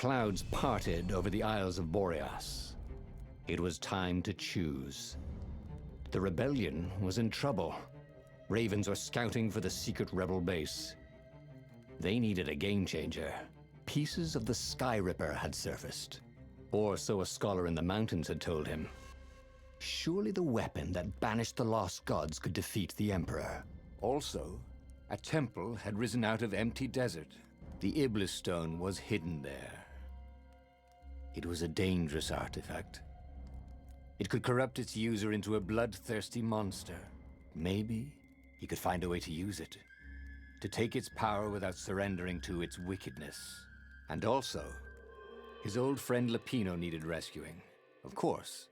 clouds parted over the Isles of Boreas. It was time to choose. The rebellion was in trouble. Ravens were scouting for the secret rebel base. They needed a game changer. Pieces of the Sky Ripper had surfaced. Or so a scholar in the mountains had told him. Surely the weapon that banished the lost gods could defeat the Emperor. Also, a temple had risen out of empty desert. The Iblis stone was hidden there. It was a dangerous artifact. It could corrupt its user into a bloodthirsty monster. Maybe he could find a way to use it, to take its power without surrendering to its wickedness. And also, his old friend Lapino needed rescuing. Of course,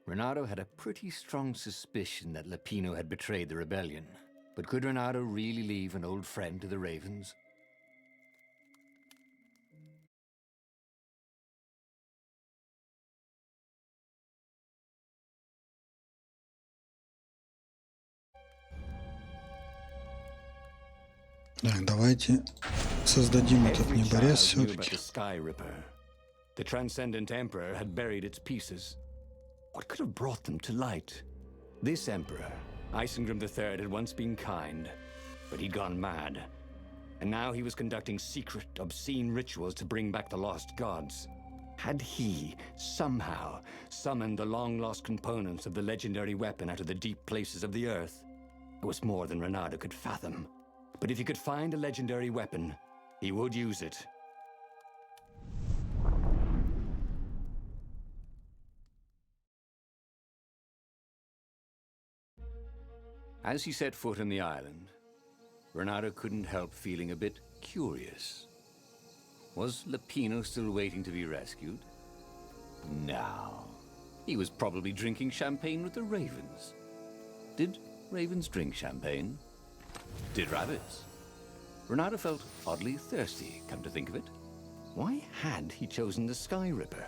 Renato had a pretty strong suspicion that Lapino had betrayed the rebellion. But could Renato really leave an old friend to the Ravens? Так, давайте создадим этот неборез все-таки. The transcendent emperor had buried its pieces. What could have brought them to light? This emperor, Isengrim III, had once been kind, but he'd gone mad. And now he was conducting secret, obscene rituals to bring back the lost gods. Had he, somehow, summoned the long-lost components of the legendary weapon out of the deep places of the earth? It was more than Renato could fathom. But if he could find a legendary weapon, he would use it. As he set foot on the island, Renato couldn't help feeling a bit curious. Was Lapino still waiting to be rescued? No. He was probably drinking champagne with the ravens. Did ravens drink champagne? Did rabbits? Renato felt oddly thirsty, come to think of it. Why had he chosen the Sky Ripper?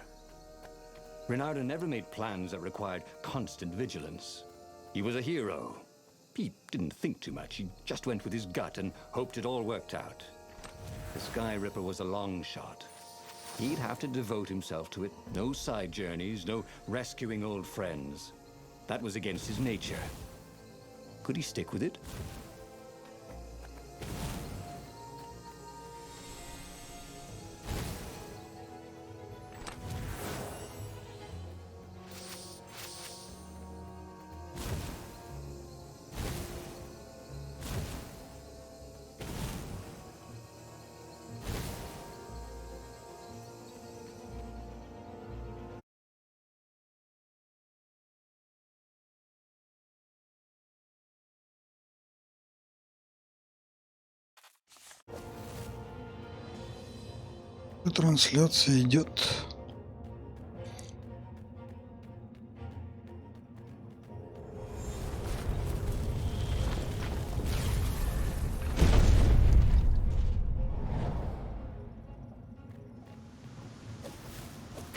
Renato never made plans that required constant vigilance. He was a hero. He didn't think too much. He just went with his gut and hoped it all worked out. The Sky Ripper was a long shot. He'd have to devote himself to it. No side journeys, no rescuing old friends. That was against his nature. Could he stick with it? Трансляция идет.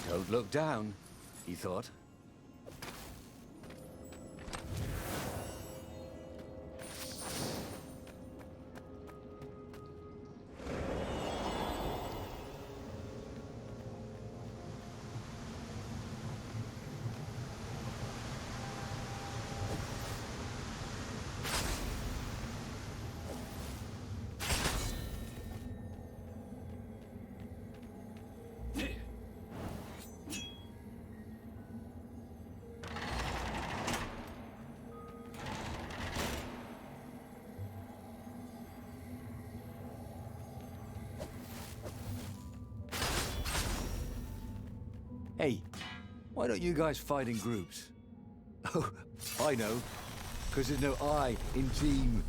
Don't look down, he thought. Hey, why don't you guys fight in groups? Oh, I know. Because there's no I in team.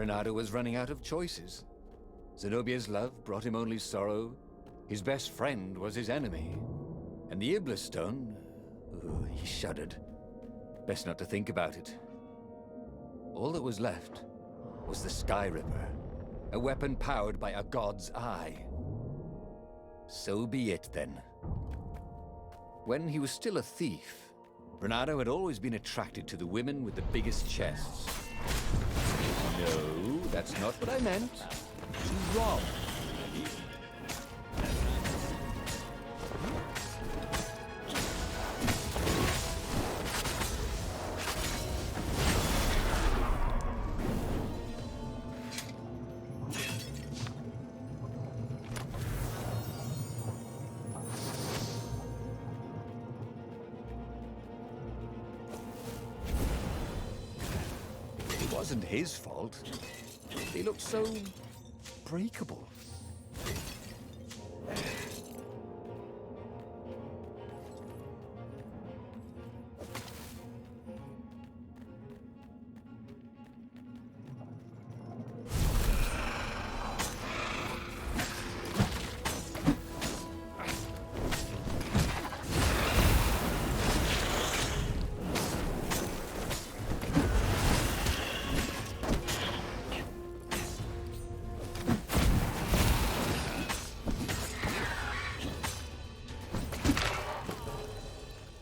Renato was running out of choices. Zenobia's love brought him only sorrow. His best friend was his enemy. And the Iblis stone... Oh, he shuddered. Best not to think about it. All that was left was the Sky Ripper, a weapon powered by a god's eye. So be it, then. When he was still a thief, Renato had always been attracted to the women with the biggest chests. No, that's not what I meant. To rob. It wasn't his fault. They looked so breakable.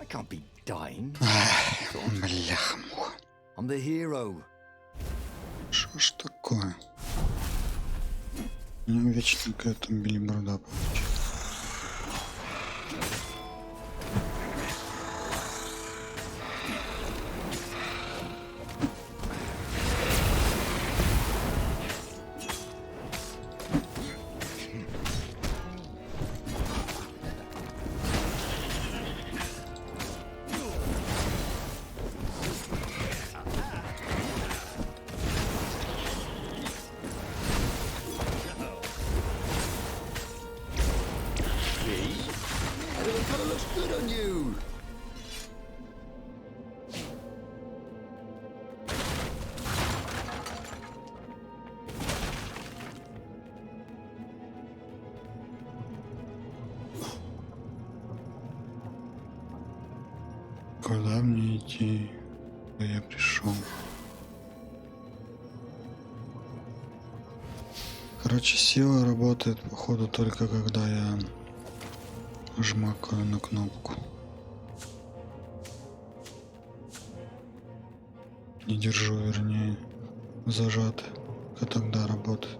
Can't be dying. Бляха-муха. I'm the hero. Что ж такое? У него вечно какая-то билиберда получается. Everything kind of looks good on you. Куда мне идти? Куда я пришел? Короче, сила работает, походу, только когда я жмакаю на кнопку. Не держу, вернее, зажат. Только тогда работает.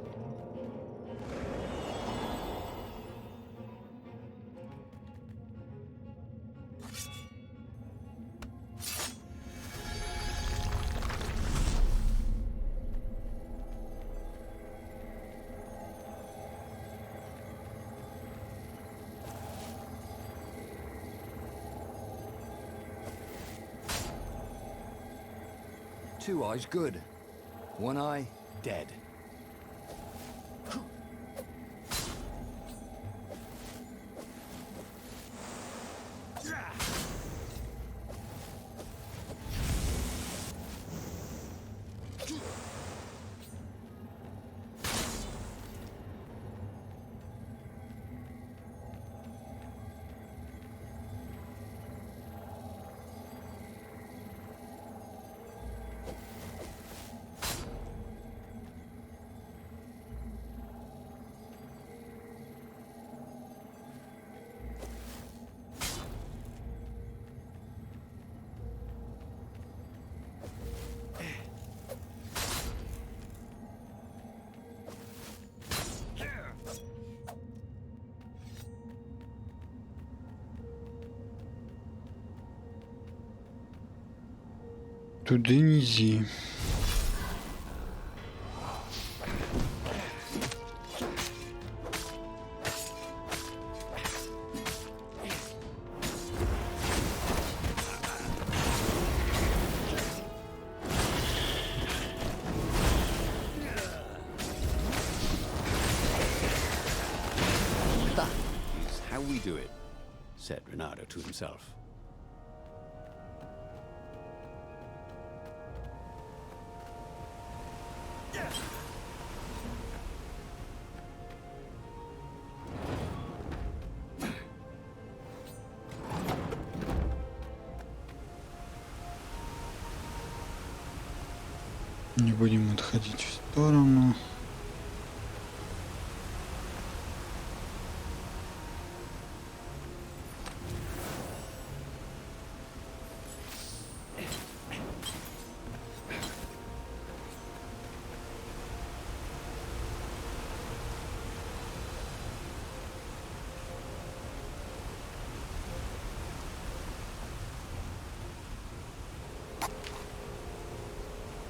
Two eyes good. One eye dead. Туда низи. That is how we do it, said Renato to himself. Не будем отходить в сторону.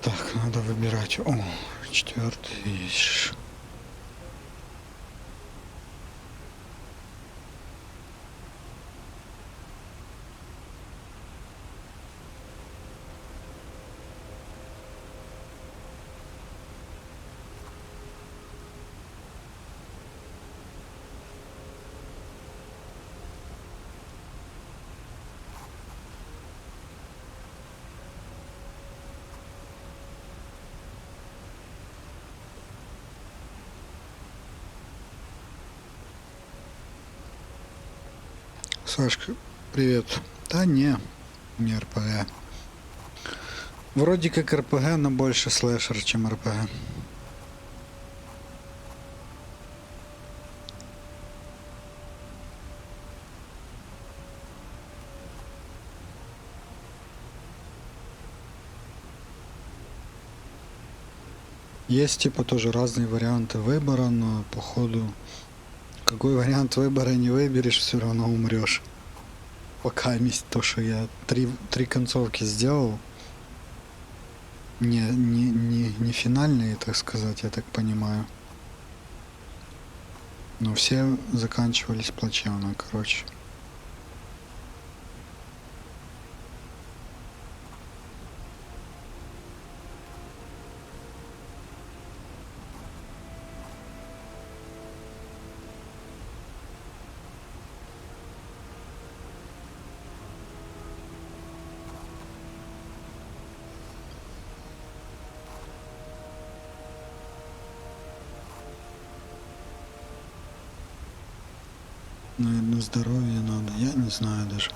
Так, надо выбирать. О, четвертый. Сашка, привет. Да не РПГ. Вроде как РПГ, но больше слэшер, чем РПГ. Есть типа тоже разные варианты выбора, но походу какой вариант выбора не выберешь, все равно умрешь. Пока месть то, что я три концовки сделал. Не финальные, так сказать, я так понимаю. Но все заканчивались плачевно, короче. Наверное, здоровье надо. Я не знаю даже.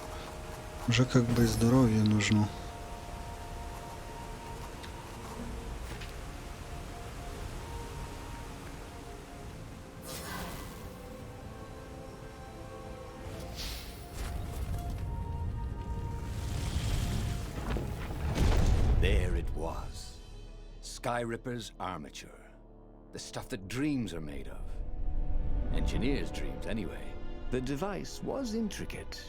Уже как бы и здоровье нужно. There it was. Skyripper's armature. The stuff that dreams are made of. Engineers' dreams, anyway. The device was intricate.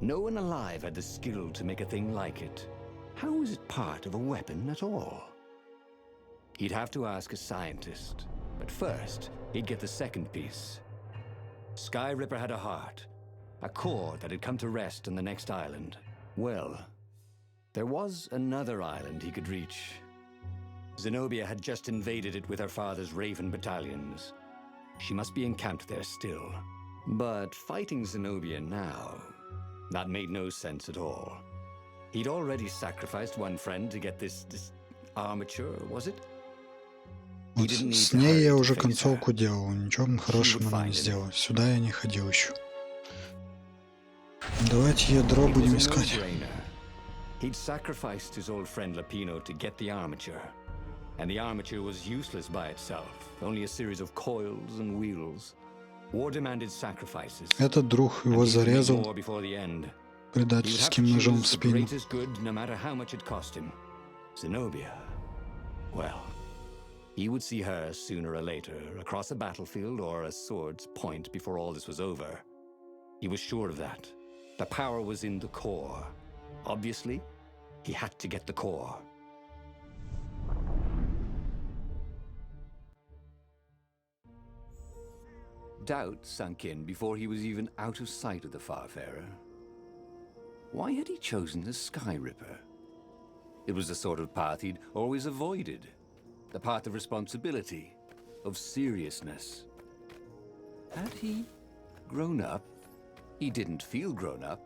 No one alive had the skill to make a thing like it. How was it part of a weapon at all? He'd have to ask a scientist. But first, he'd get the second piece. Skyripper had a heart. A core that had come to rest on the next island. Well, there was another island he could reach. Zenobia had just invaded it with her father's Raven battalions. She must be encamped there still. But fighting Zenobia now, that made no sense at all. He'd already sacrificed one friend to get this armature, was it? Вот с ней я уже концовку делал, ничего хорошего она не сделала. Сюда я не ходил еще. Давайте ядро будем искать. He'd sacrificed his old friend Lapino to get the armature. And the armature was useless by itself, only a series of coils and wheels. War demanded sacrifices. Этот друг его зарезал предательским ножом в спину. No matter how much it cost him. Zenobia. Well, he would see her sooner or later, across a battlefield or a sword's point before all this was over. He was sure of that. The power was in the core. Obviously, he had to get the core. Doubt sunk in before he was even out of sight of the Farfarer. Why had he chosen the Skyripper? It was the sort of path he'd always avoided. The path of responsibility, of seriousness. Had he grown up? He didn't feel grown up.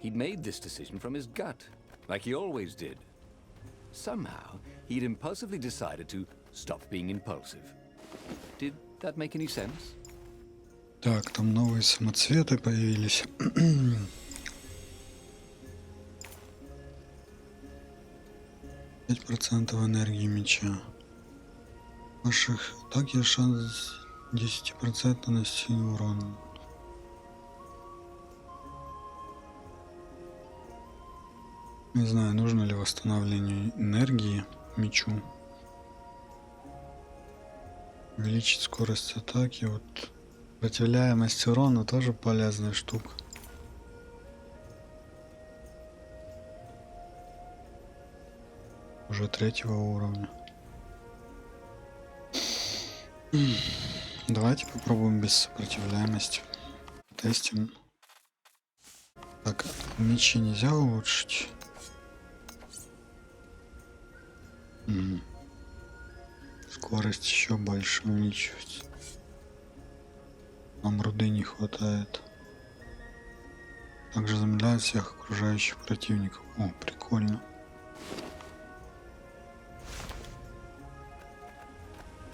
He'd made this decision from his gut, like he always did. Somehow, he'd impulsively decided to stop being impulsive. Did that make any sense? Так, там новые самоцветы появились. 5% энергии меча. Ваших атак есть шанс 10% нанести урон. Не знаю, нужно ли восстановление энергии мечу. Увеличить скорость атаки. Вот сопротивляемость урона тоже полезная штука. Уже 3-го уровня. Давайте попробуем без сопротивляемости. Тестим. Так, мечи нельзя улучшить. Скорость еще больше увеличивается. Нам руды не хватает. Также замедляет всех окружающих противников. О, прикольно.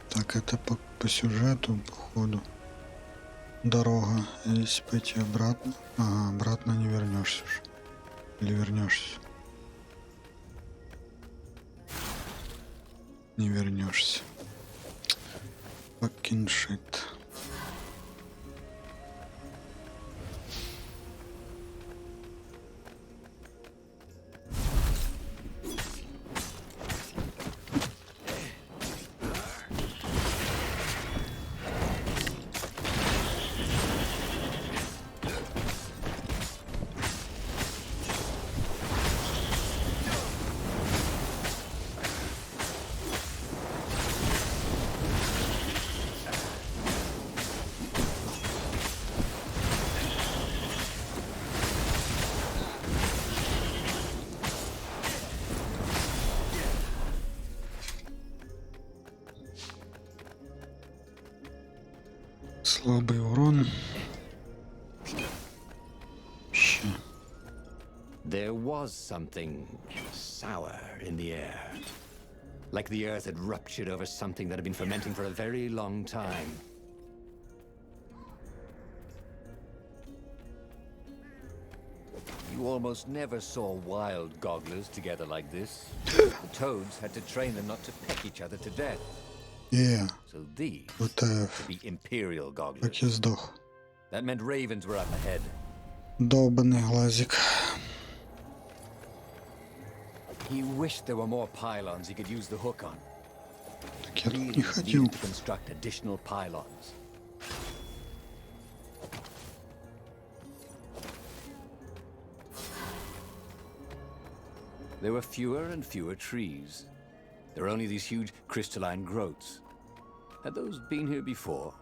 Так, это по сюжету, походу. Дорога. Если пойти обратно. Ага, обратно не вернешься уже. Или вернешься? Не вернешься. Fucking shit. Слабый урон. There was something sour in the air. Like the earth had ruptured over something that had been fermenting for a very long time. You almost never saw wild gogglers together like this. The toads had to train them not to peck each other to death. Yeah. So these Would be imperial gogglers. Так я сдох. That meant ravens were up ahead. Долбаный глазик. He wished there were more pylons he could use the hook on. Так я тут Really не ходил. needed to construct additional pylons. There were fewer and fewer trees. There were only these huge crystalline growths. Had those been here before?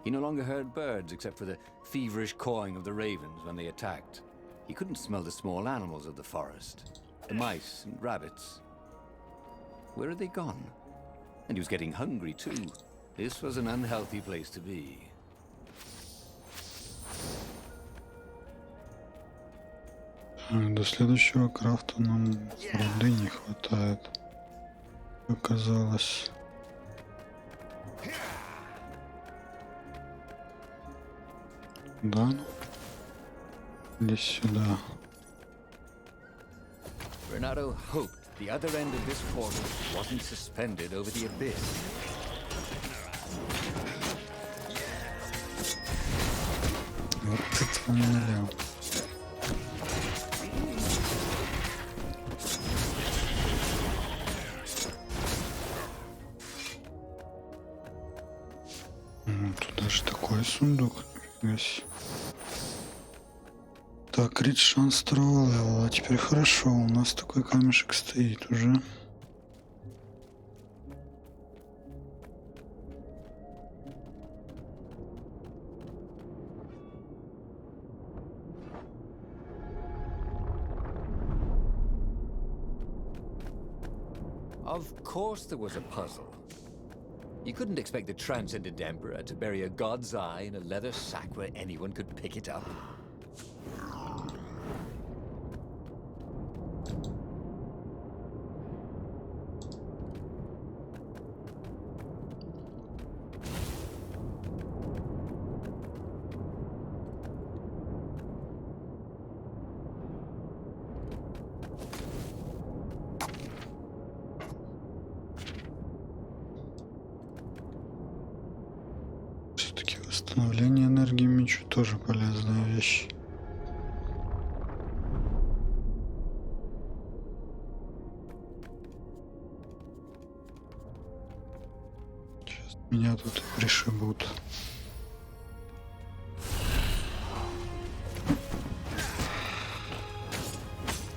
He no longer heard birds except for the feverish cawing of the ravens when they attacked. He couldn't smell the small animals of the forest, the mice and rabbits. Where had they gone? And he was getting hungry too. This was an unhealthy place to be. До следующего крафта нам руды не хватает. Оказалось. Да, ну. Иди сюда. Renato hoped the other end of this portal wasn't suspended over the abyss. Вот это налял. Тут даже такой сундук. Весь. Так, крит шанс второго левела. Теперь хорошо, у нас такой камешек стоит уже. Of course there was a puzzle. You couldn't expect the transcendent emperor to bury a god's eye in a leather sack where anyone could pick it up. Восстановление энергии мечу тоже полезная вещь. Сейчас меня тут пришибут.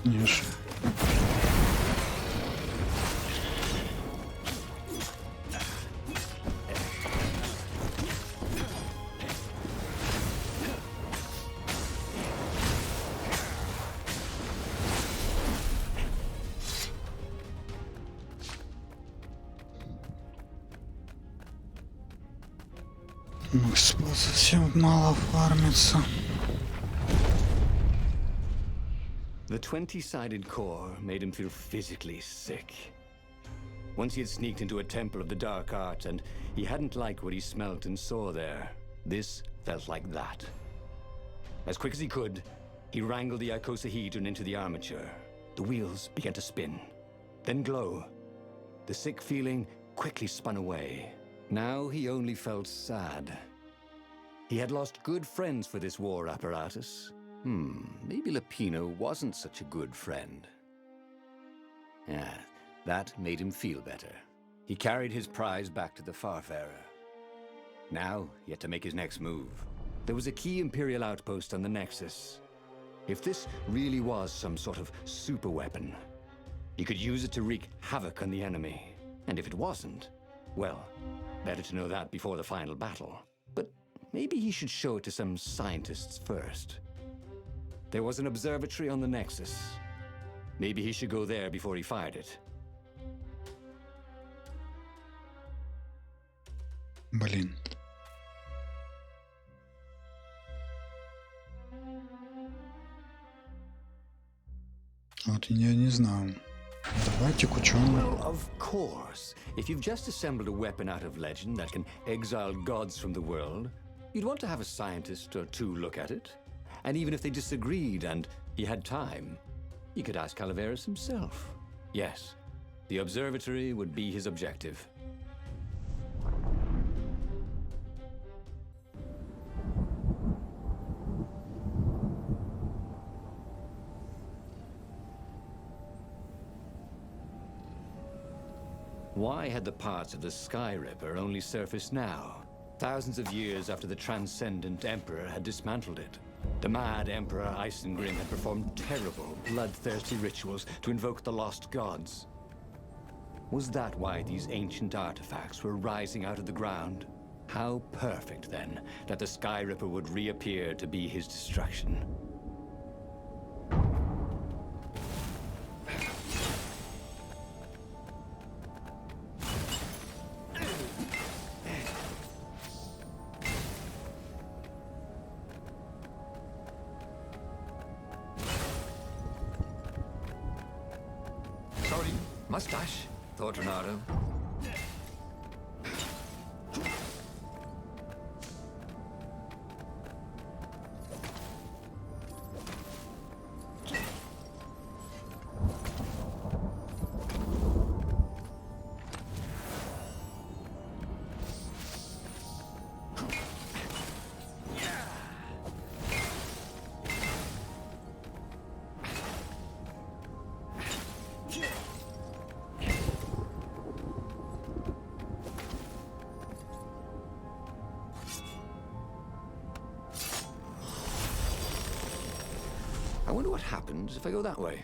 Ешь. Спал совсем мало фармится. The 20-sided core made him feel physically sick. Once he had sneaked into a temple of the dark art, and he hadn't liked what he smelt and saw there. This felt like that. As quick as he could, he wrangled the icosahedron into the armature. The wheels began to spin, then glow. The sick feeling quickly spun away. Now he only felt sad. He had lost good friends for this war apparatus. Maybe Lapino wasn't such a good friend. Yeah, that made him feel better. He carried his prize back to the Farfarer. Now, he had to make his next move. There was a key Imperial outpost on the Nexus. If this really was some sort of super weapon, he could use it to wreak havoc on the enemy. And if it wasn't, well, better to know that before the final battle. But maybe he should show it to some scientists first. There was an observatory on the Nexus. Maybe he should go there before he fired it. Блин. Вот я не знаю. Давайте к ученым. Well, of course. If you've just assembled a weapon out of legend that can exile gods from the world, you'd want to have a scientist or two look at it. And even if they disagreed and he had time, he could ask Calaveras himself. Yes, the observatory would be his objective. Why had the parts of the Sky Ripper only surfaced now, thousands of years after the Transcendent Emperor had dismantled it? The mad Emperor Isengrim had performed terrible, bloodthirsty rituals to invoke the lost gods. Was that why these ancient artifacts were rising out of the ground? How perfect, then, that the Sky Ripper would reappear to be his destruction. Mustache, thought Renato. I wonder what happens if I go that way.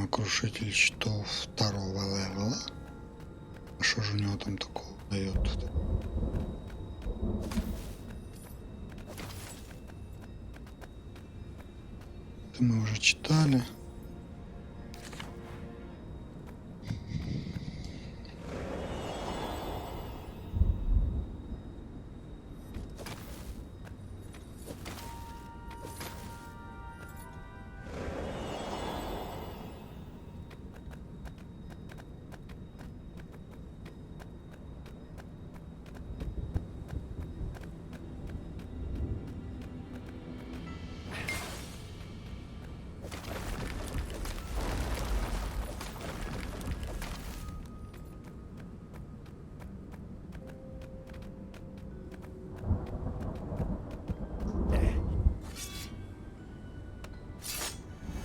Крушитель щитов второго левела. А что же у него там такого дает? Это мы уже читали.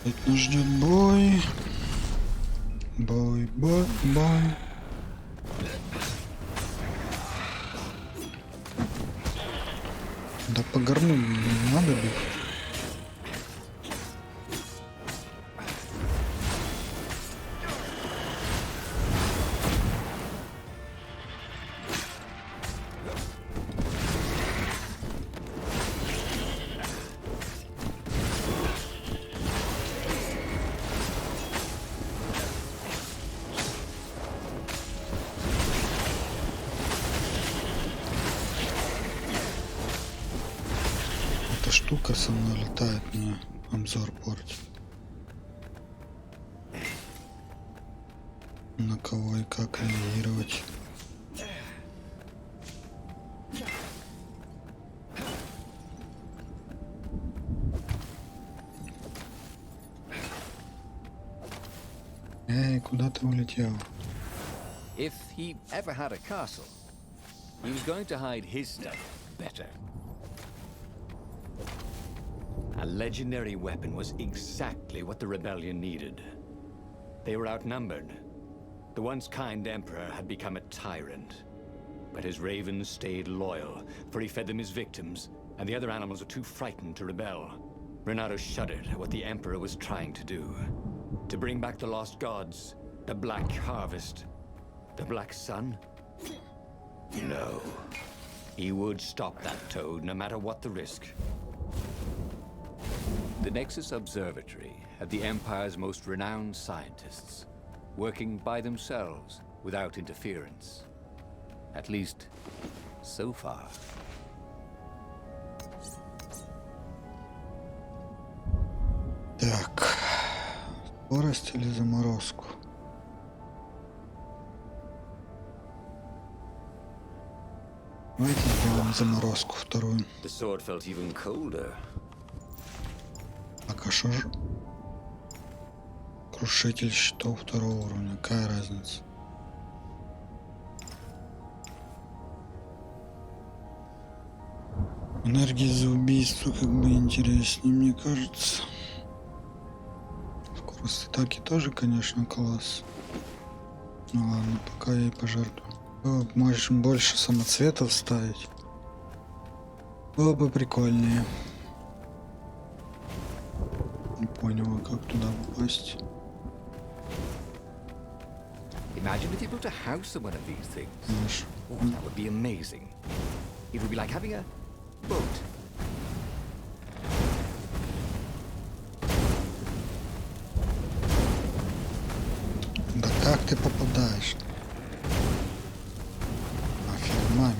Тут нас ждет бой. Бой. Да по горну не надо бить. Штука со мной летает, мне обзор портит. На кого и как реагировать. Эй, куда ты улетел? If he ever had a castle, he was going to hide his stuff better. A legendary weapon was exactly what the rebellion needed. They were outnumbered. The once kind emperor had become a tyrant. But his ravens stayed loyal, for he fed them his victims, and the other animals were too frightened to rebel. Renato shuddered at what the emperor was trying to do. To bring back the lost gods, the Black Harvest, the Black Sun? No. He would stop that toad, no matter what the risk. The Nexus Observatory had the Empire's most renowned scientists, working by themselves without interference. At least, so far. Так, скорость или заморозку? Давайте сделаем заморозку вторую. The sword felt even colder. А что же? Крушитель щитов второго уровня. Какая разница? Энергия за убийство как бы интереснее, мне кажется. Скорость атаки тоже, конечно, класс. Ну ладно, пока я и пожертвую. О, можем больше самоцветов ставить. Было бы прикольнее. Не понял, а как туда попасть? Imagine if you built a house on one of these things. Oh, that would be amazing. It would be like having a boat. Да как ты попадаешь? Нафиг маме.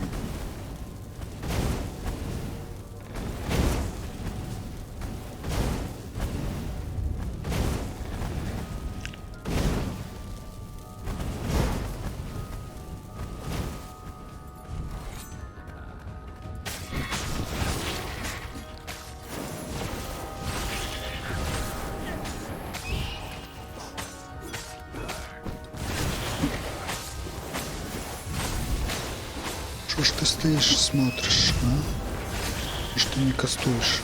Что ж ты стоишь, смотришь, а? Что ты не кастуешь?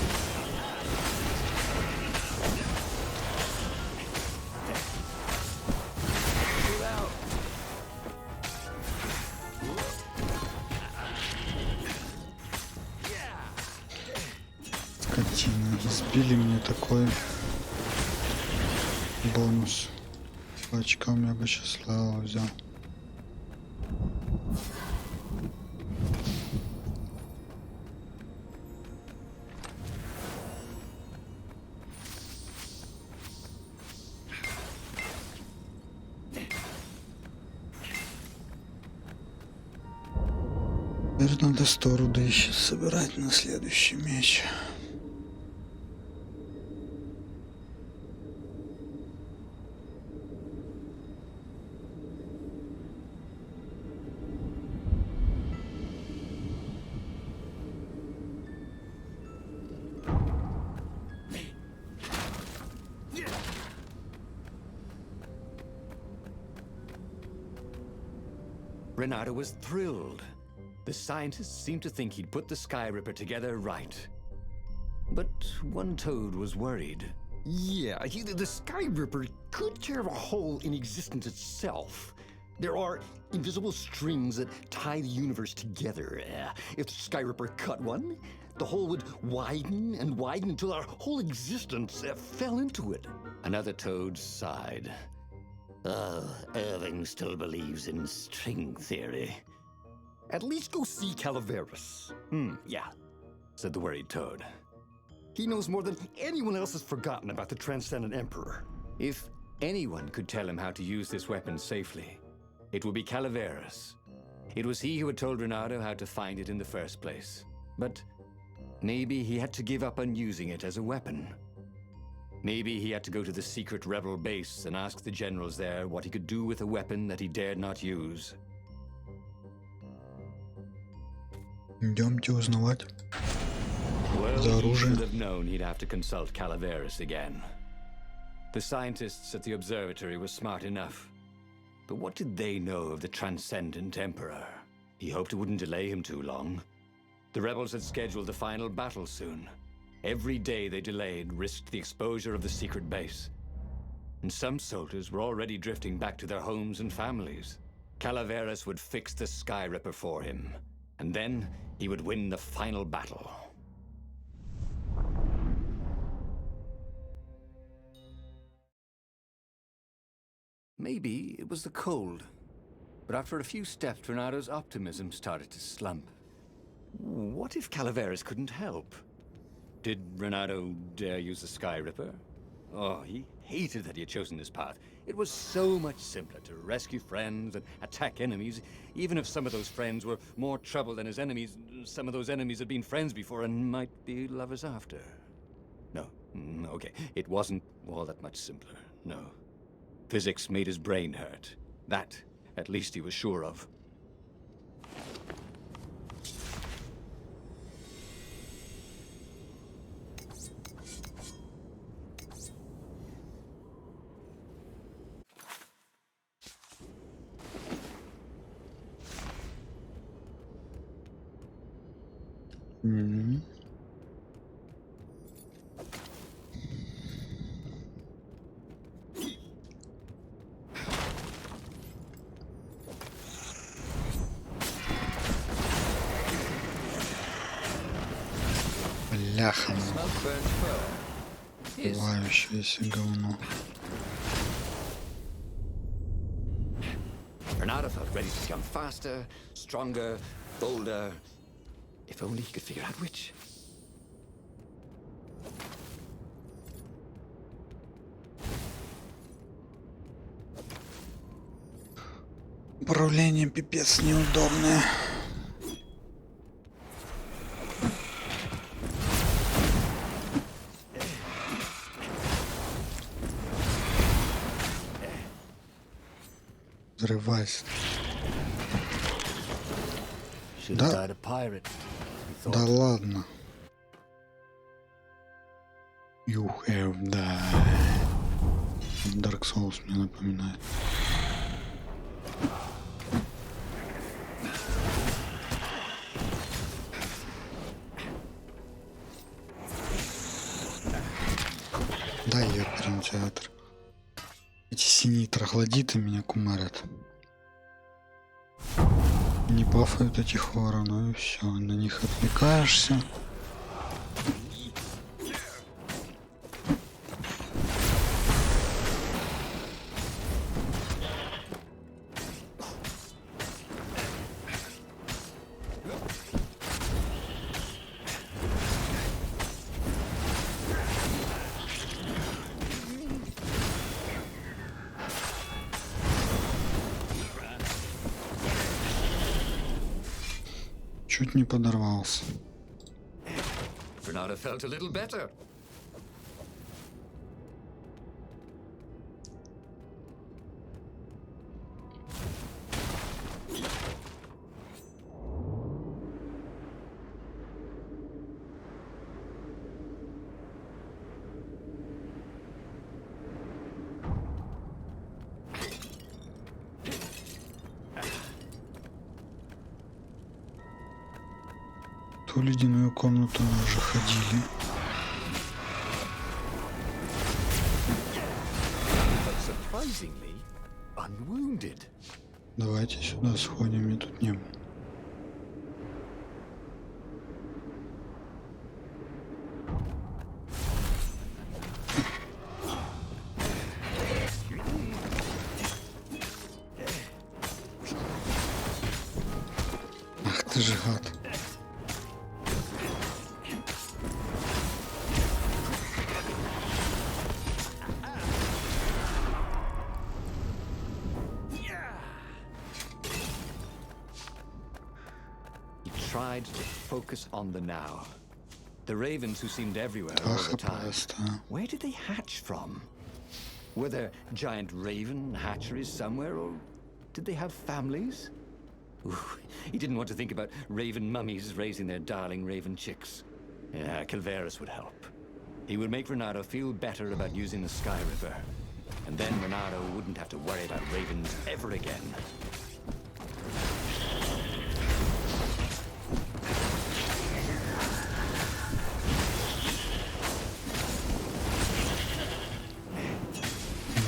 Сбили мне такой бонус. По очкам я бы сейчас левел взял. Теперь надо 100 руды еще собирать на следующий меч. Renato was thrilled. The scientists seemed to think he'd put the Sky Ripper together right. But one toad was worried. Yeah, the Sky Ripper could tear a hole in existence itself. There are invisible strings that tie the universe together. If the Sky Ripper cut one, the hole would widen and widen until our whole existence fell into it. Another toad sighed. Irving still believes in string theory. At least go see Calaveras. Yeah, said the worried toad. He knows more than anyone else has forgotten about the Transcendent Emperor. If anyone could tell him how to use this weapon safely, it would be Calaveras. It was he who had told Renato how to find it in the first place. But maybe he had to give up on using it as a weapon. Maybe he had to go to the secret rebel base and ask the generals there what he could do with a weapon that he dared not use. Идемте узнавать. Well, За he оружие. should have known he'd have to consult Calaveras again. The scientists at the observatory were smart enough. But what did they know of the Transcendent Emperor? He hoped it wouldn't delay him too long. The rebels had scheduled the final battle soon. Every day they delayed risked the exposure of the secret base. And some soldiers were already drifting back to their homes and families. Calaveras would fix the Sky Ripper for him. And then he would win the final battle. Maybe it was the cold. But after a few steps, Renato's optimism started to slump. What if Calaveras couldn't help? Did Renato dare use the Sky Ripper? Oh, he hated that he had chosen this path. It was so much simpler to rescue friends and attack enemies, even if some of those friends were more trouble than his enemies. Some of those enemies had been friends before and might be lovers after. No, okay, it wasn't all that much simpler, no. Physics made his brain hurt. That, at least he was sure of. Бляха, плавающееся говно. Renato felt ready to become faster, stronger, bolder. If only he could figure out which. Управление пипец неудобное. Взрывайся. Да, да ладно. You have died. Dark Souls мне напоминает. Да, я кинотеатр. Эти синие троглодиты меня кумарят. Не бафают этих ворон, ну и все. На них отвлекаешься. Чуть не подорвался. Bernardo felt a little better. В ту ледяную комнату мы уже ходили. But surprisingly, unwounded. Давайте сюда сходим, я тут не был. Ах ты же гад. Tried to focus on the now. The ravens who seemed everywhere all Ах, the time. просто. Where did they hatch from? Were there giant raven hatcheries somewhere, or did they have families? Ooh, he didn't want to think about raven mummies raising their darling raven chicks. Yeah, Calvaris would help. He would make Renato feel better about using the Sky River. And then Renato wouldn't have to worry about ravens ever again.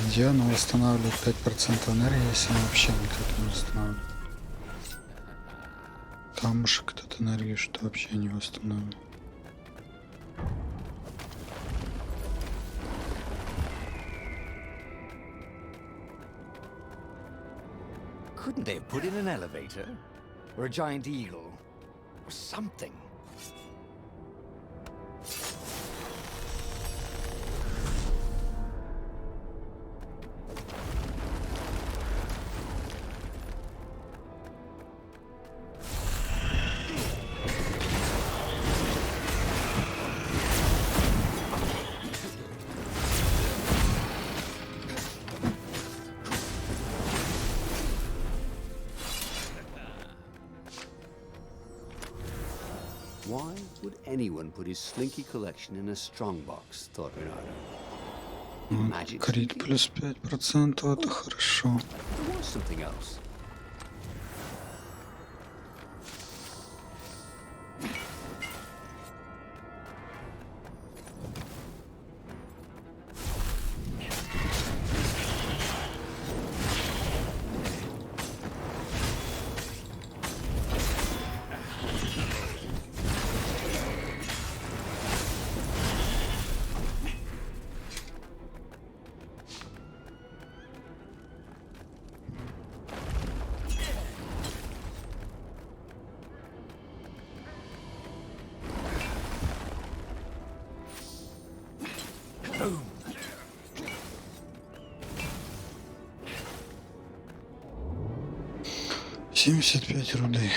Где она восстанавливает 5% энергии, если она вообще никак не восстанавливает? Камушек этот энергии, что вообще не восстанавливает. Couldn't they have put in an elevator? Or a giant eagle? Or something? Why would anyone put his slinky collection in a strongbox, thought Renato. Magic Крит slinky? плюс 5%, это хорошо. There was something else. Boom! 75 рублей.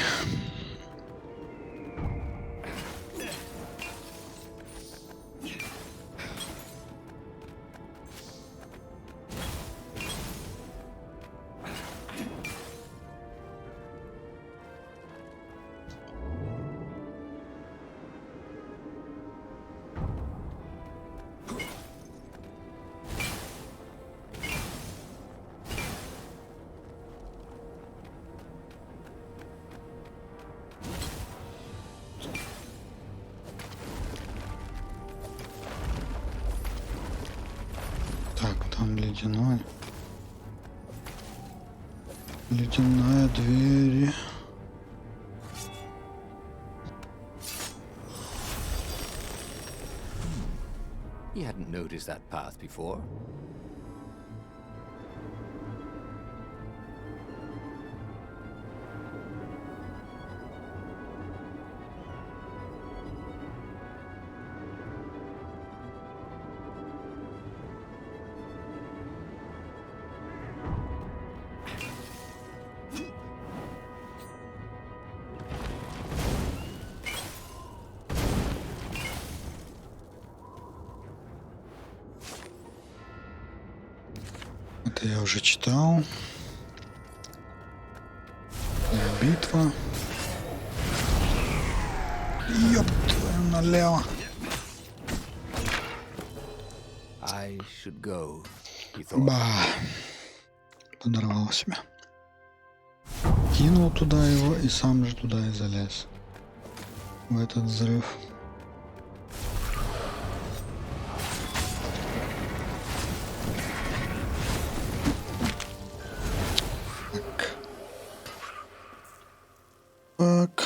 Так, там ледяной. Ледяная дверь. He hadn't noticed that path before. Это я уже читал. Битва. Ёп твою налево. I should go, he thought. Ба. Подорвал себя. Кинул туда его и сам же туда и залез. В этот взрыв. Так.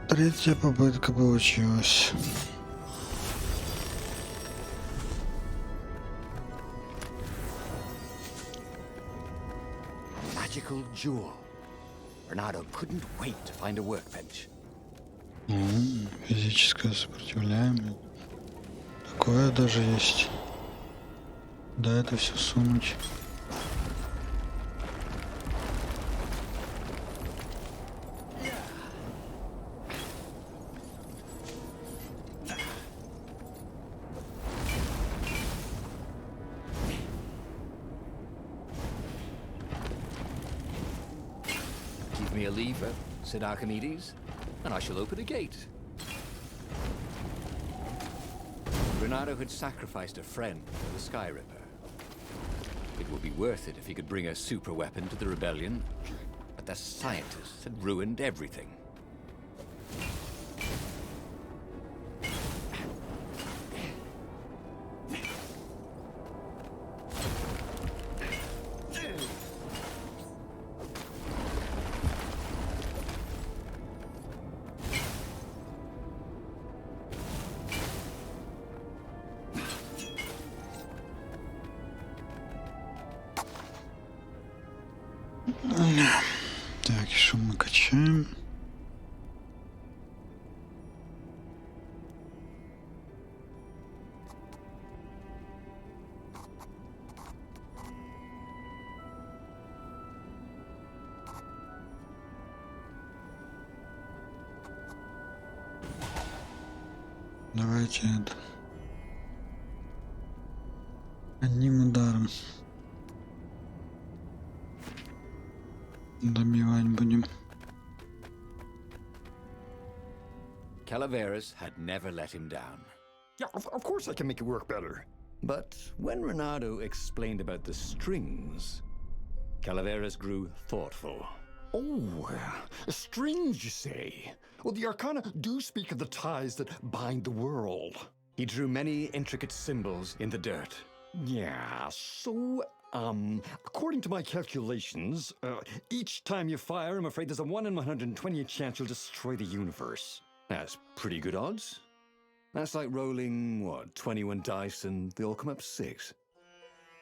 Третья попытка получилась. Magical jewel. Renato couldn't wait to find a workbench. Физическое сопротивляемое. Такое даже есть. Да, это все сунуть. Give me a lever, said Archimedes, and I shall open a gate. Renato had sacrificed a friend for the Sky Ripper. It would be worth it if he could bring a super weapon to the rebellion, but the scientists had ruined everything. Так, и что мы качаем? Давайте это одним ударом добивать будем. Calaveras had never let him down. Yeah, of course I can make it work better. But when Renato explained about the strings, Calaveras grew thoughtful. Oh, strings, you say? Well, the Arcana do speak of the ties that bind the world. He drew many intricate symbols in the dirt. Yeah, so, according to my calculations, each time you fire, I'm afraid there's a 1 in 120 chance you'll destroy the universe. That's pretty good odds. That's like rolling, 21 dice and they all come up 6.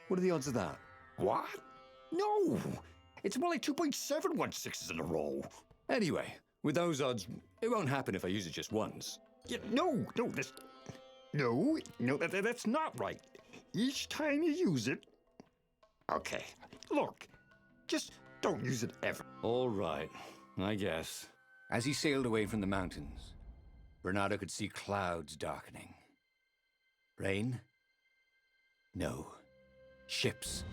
What are the odds of that? What? No! It's more like 2.716s in a row. Anyway, with those odds, it won't happen if I use it just once. Yeah, no, that's not right. Each time you use it... Okay, look, just don't use it ever. All right, I guess. As he sailed away from the mountains, Renato could see clouds darkening. Rain? No. Ships.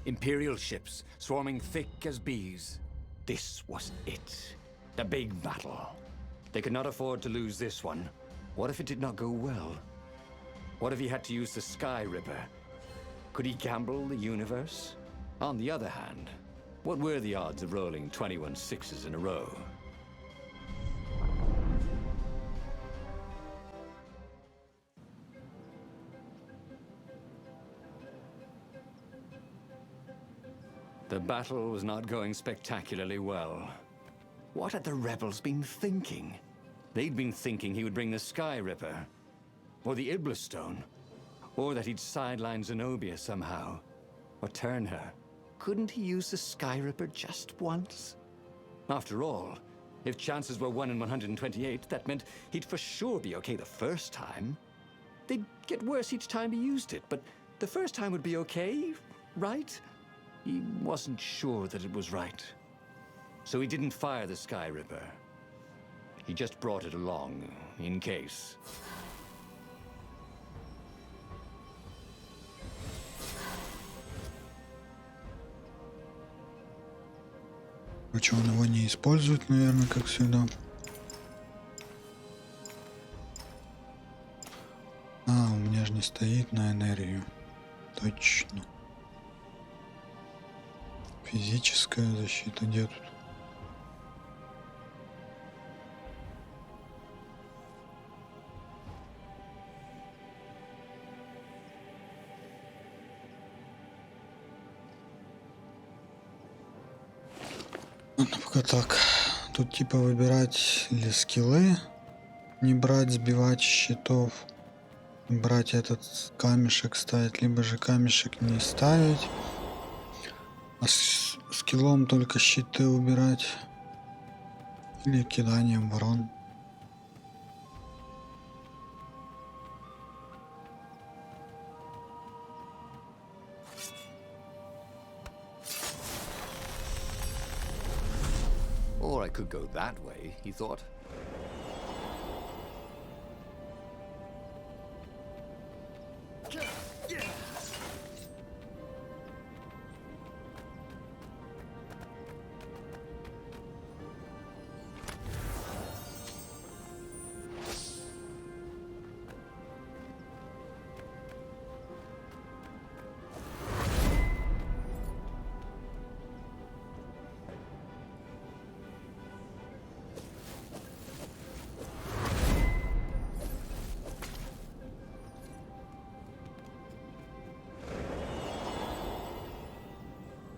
Imperial ships, swarming thick as bees. This was it. The big battle. They could not afford to lose this one. What if it did not go well? What if he had to use the Sky Ripper? Could he gamble the universe? On the other hand, what were the odds of rolling 21 sixes in a row? The battle was not going spectacularly well. What had the rebels been thinking? They'd been thinking he would bring the Sky Ripper. or the Iblis Stone, or that he'd sideline Zenobia somehow, or turn her. Couldn't he use the Sky Ripper just once? After all, if chances were 1 in 128, that meant he'd for sure be okay the first time. They'd get worse each time he used it, but the first time would be okay, right? He wasn't sure that it was right. So he didn't fire the Sky Ripper. He just brought it along, in case. Почему он его не использует, наверное, как всегда. А, у меня же не стоит на энергию. Точно. Физическая защита где тут? Ладно, пока так. Тут типа выбирать или скиллы, не брать, сбивать щитов, брать этот камешек ставить, либо же камешек не ставить, а скиллом только щиты убирать, или киданием ворон. Or I could go that way, he thought.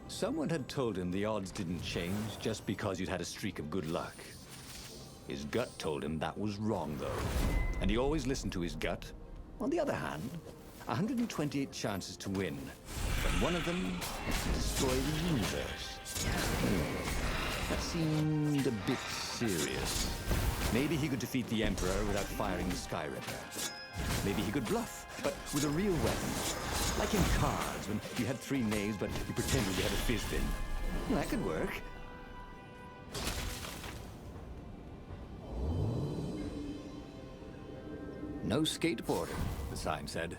Someone had told him the odds didn't change just because you'd had a streak of good luck. His gut told him that was wrong, though. And he always listened to his gut. On the other hand, 128 chances to win. But one of them is to destroy the universe. That seemed a bit serious. Maybe he could defeat the Emperor without firing the Sky Ripper. Maybe he could bluff, but with a real weapon. Like in cards, when you had 3 knaves, but you pretended you had a fist in. That could work. No skateboarding, the sign said.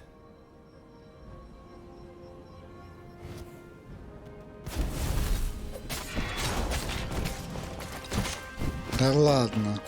Да ладно.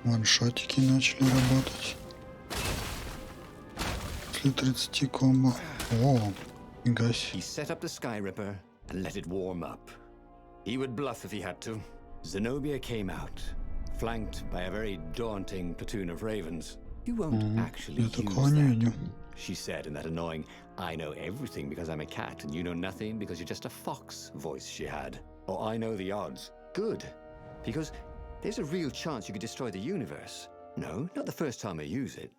Ваншотики начали работать. После 30 комбо. О, нифига себе. He set up the Sky Ripper and let it warm up. He would bluff if he had to. Zenobia came out, flanked by a very daunting platoon of ravens. You won't actually Я use такого не that. видел. she said in that annoying, I know everything because I'm a cat and you know nothing because you're just a fox voice she had. Or I know the odds. Good. Because there's a real chance you could destroy the universe. No, not the first time I use it.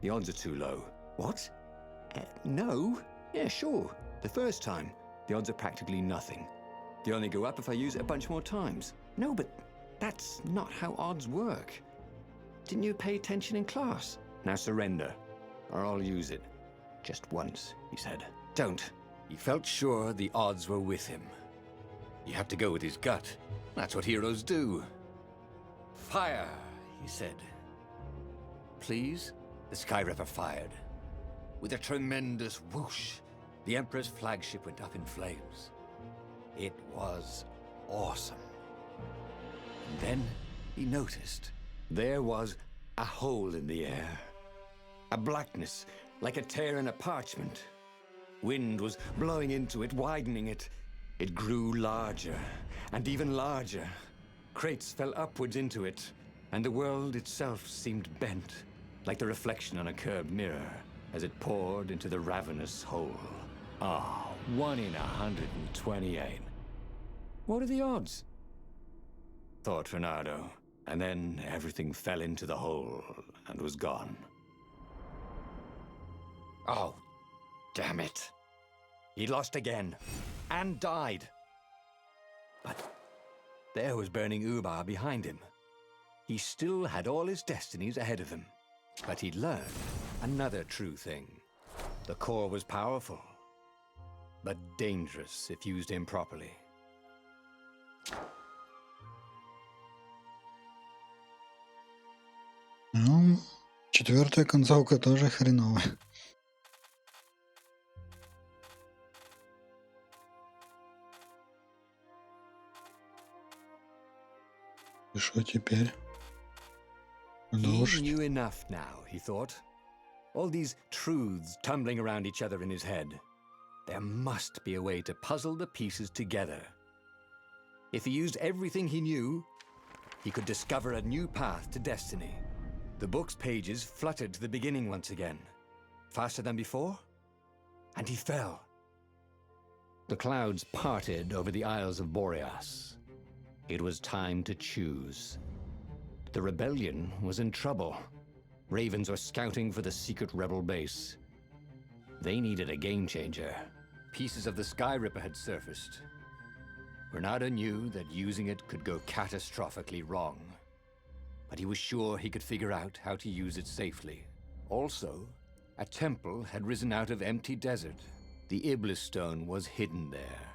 The odds are too low. What? No? Yeah, sure. The first time, the odds are practically nothing. They only go up if I use it a bunch more times. No, but that's not how odds work. Didn't you pay attention in class? Now surrender, or I'll use it. Just once, he said. Don't. He felt sure the odds were with him. He had to go with his gut. That's what heroes do. Fire, he said. Please? The Skyripper fired. With a tremendous whoosh, the Emperor's flagship went up in flames. It was awesome. And then he noticed there was a hole in the air. A blackness, like a tear in a parchment. Wind was blowing into it, widening it. It grew larger, and even larger. Crates fell upwards into it, and the world itself seemed bent, like the reflection on a curved mirror, as it poured into the ravenous hole. Ah, 1 in 128. What are the odds? Thought Renato, and then everything fell into the hole and was gone. Oh, damn it. He lost again, and died. But there was burning Ubar behind him. He still had all his destinies ahead of him. But he'd learned another true thing. The core was powerful, but dangerous if used improperly. Ну, четвертая концовка тоже хреновая. И что теперь? He Продолжить? knew enough now, he thought. All these truths tumbling around each other in his head. There must be a way to puzzle the pieces together. If he used everything he knew, he could discover a new path to destiny. The book's pages fluttered to the beginning once again. Faster than before? And he fell. The clouds parted over the Isles of Boreas. It was time to choose. The rebellion was in trouble. Ravens were scouting for the secret rebel base. They needed a game changer. Pieces of the Skyripper had surfaced. Renato knew that using it could go catastrophically wrong. But he was sure he could figure out how to use it safely. Also, a temple had risen out of empty desert. The Iblis stone was hidden there.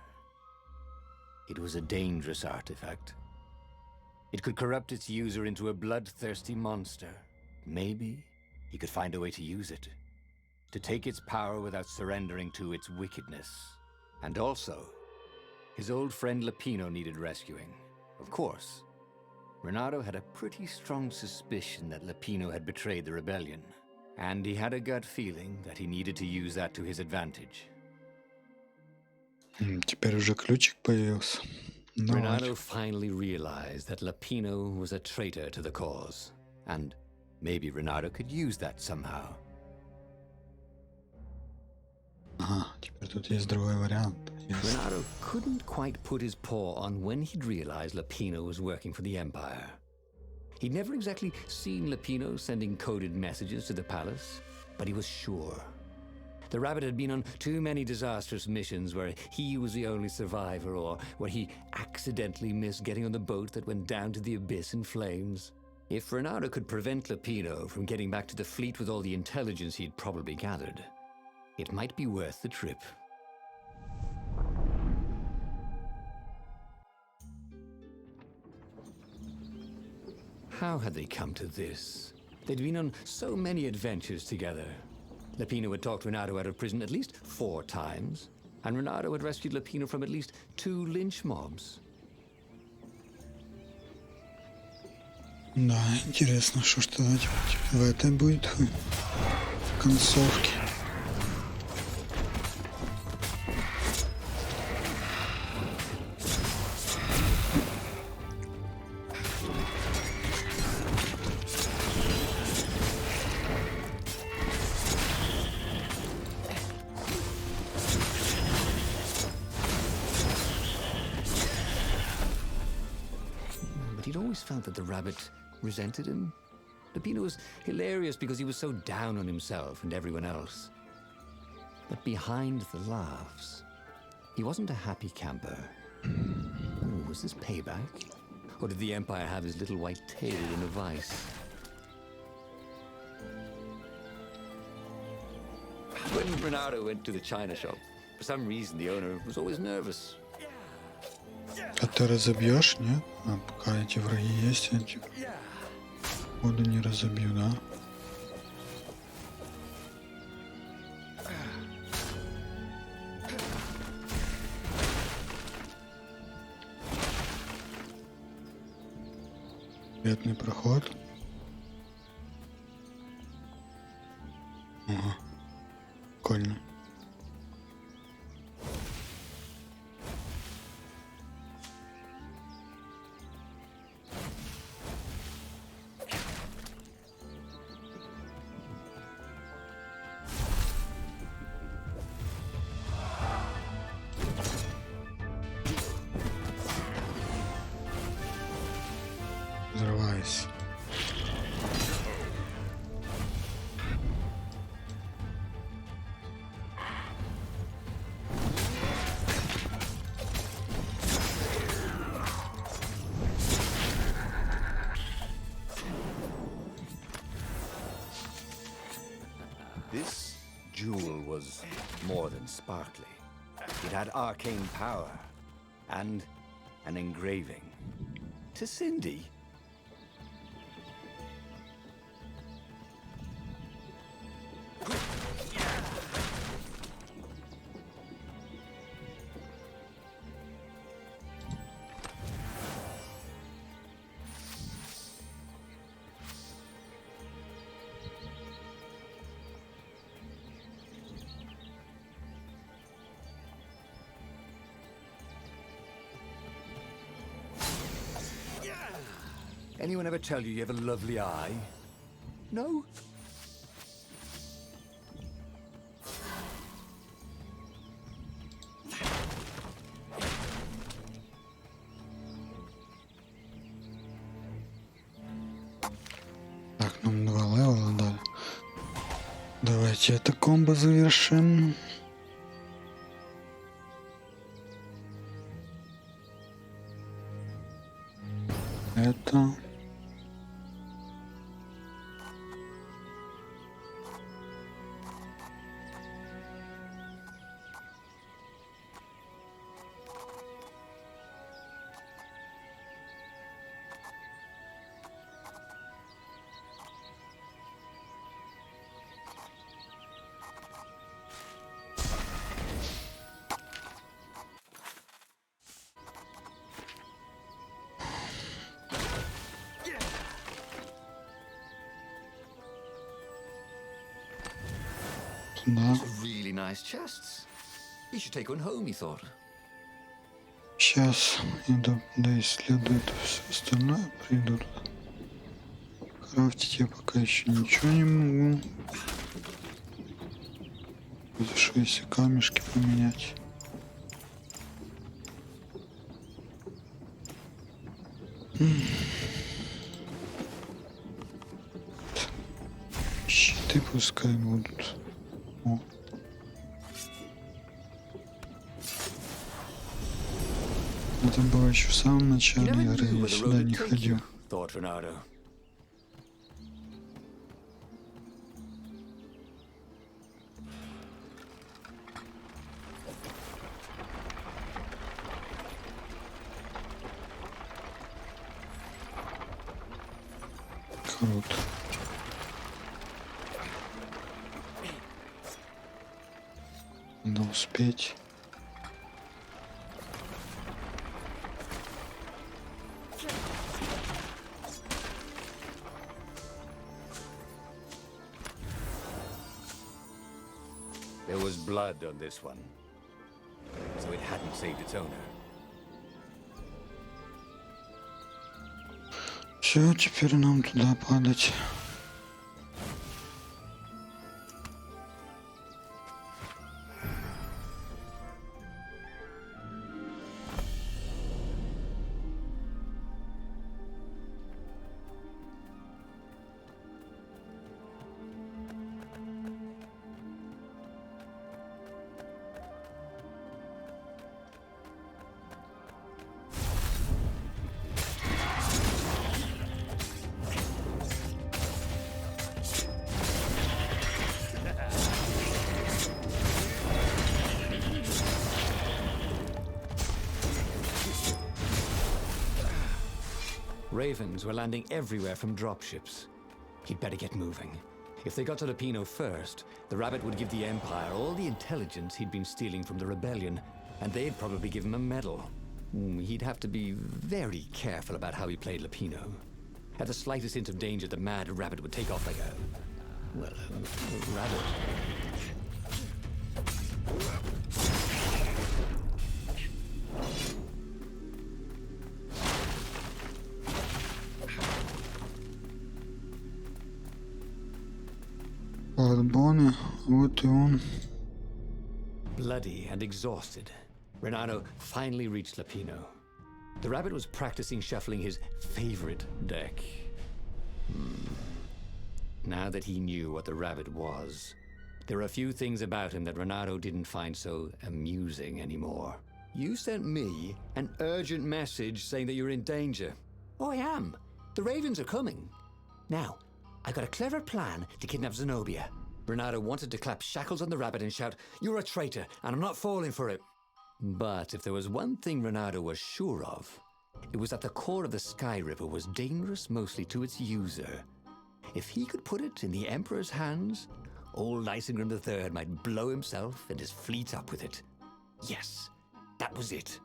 It was a dangerous artifact. It could corrupt its user into a bloodthirsty monster. Maybe he could find a way to use it, to take its power without surrendering to its wickedness. And also, his old friend Lapino needed rescuing. Of course, Renato had a pretty strong suspicion that Lapino had betrayed the rebellion, and he had a gut feeling that he needed to use that to his advantage. Теперь уже ключик появился. Renato finally realized that Lapino was a traitor to the cause, and maybe Renato could use that somehow. Ага, теперь тут есть другой вариант. Renato couldn't quite put his paw on when he'd realized Lapino was working for the Empire. He'd never exactly seen Lapino sending coded messages to the palace, but he was sure. The rabbit had been on too many disastrous missions where he was the only survivor, or where he accidentally missed getting on the boat that went down to the abyss in flames. If Renato could prevent Lapino from getting back to the fleet with all the intelligence he'd probably gathered, it might be worth the trip. How had they come to this? They'd been on so many adventures together. Lapino had talked Renato out of prison at least 4 times, and Renato had rescued Lapino from at least 2 lynch mobs. Да, интересно, что ж тогда в этой будет концовке. he'd always felt that the rabbit resented him. Peppino was hilarious because he was so down on himself and everyone else. But behind the laughs, he wasn't a happy camper. Oh, was this payback? Or did the Empire have his little white tail in a vice? When Bernardo went to the china shop, for some reason the owner was always nervous. А ты разобьешь, нет? А пока эти враги есть, я типа воду не разобью, да? Бедный проход. Ага. Прикольно. Взрывайся. This jewel was more than sparkly. It had arcane power and an engraving. To Cindy. Anyone ever tell you have a lovely eye? No? Так, нам 2 левела дали. Давайте это комбо завершим. Это... Да. Really nice chests. You should take one home, he thought. Сейчас иду, да, исследую это все остальное, приду туда. Крафтить я пока еще ничего не могу. Разве что если камешки поменять. Щиты пускай будут. О. Это было еще в самом начале игры, я сюда не ходил. Thought Bernardo. Круто. Надо успеть. There was blood on this one, so it hadn't saved its owner. Все, теперь нам туда падать. Ravens were landing everywhere from dropships. He'd better get moving. If they got to Lapino first, the rabbit would give the Empire all the intelligence he'd been stealing from the rebellion, and they'd probably give him a medal. He'd have to be very careful about how he played Lapino. At the slightest hint of danger, the mad rabbit would take off like a rabbit. Подбоны, вот и он. Bloody and exhausted, Renato finally reached Lapino. The rabbit was practicing shuffling his favorite deck. Now that he knew what the rabbit was, there were a few things about him that Renato didn't find so amusing anymore. You sent me an urgent message saying that you're in danger. Oh, I am. The Ravens are coming. Now, I got a clever plan to kidnap Zenobia. Renato wanted to clap shackles on the rabbit and shout, "You're a traitor, and I'm not falling for it." But if there was one thing Renato was sure of, it was that the core of the Sky Ripper was dangerous mostly to its user. If he could put it in the Emperor's hands, old Isengrim III might blow himself and his fleet up with it. Yes, that was it.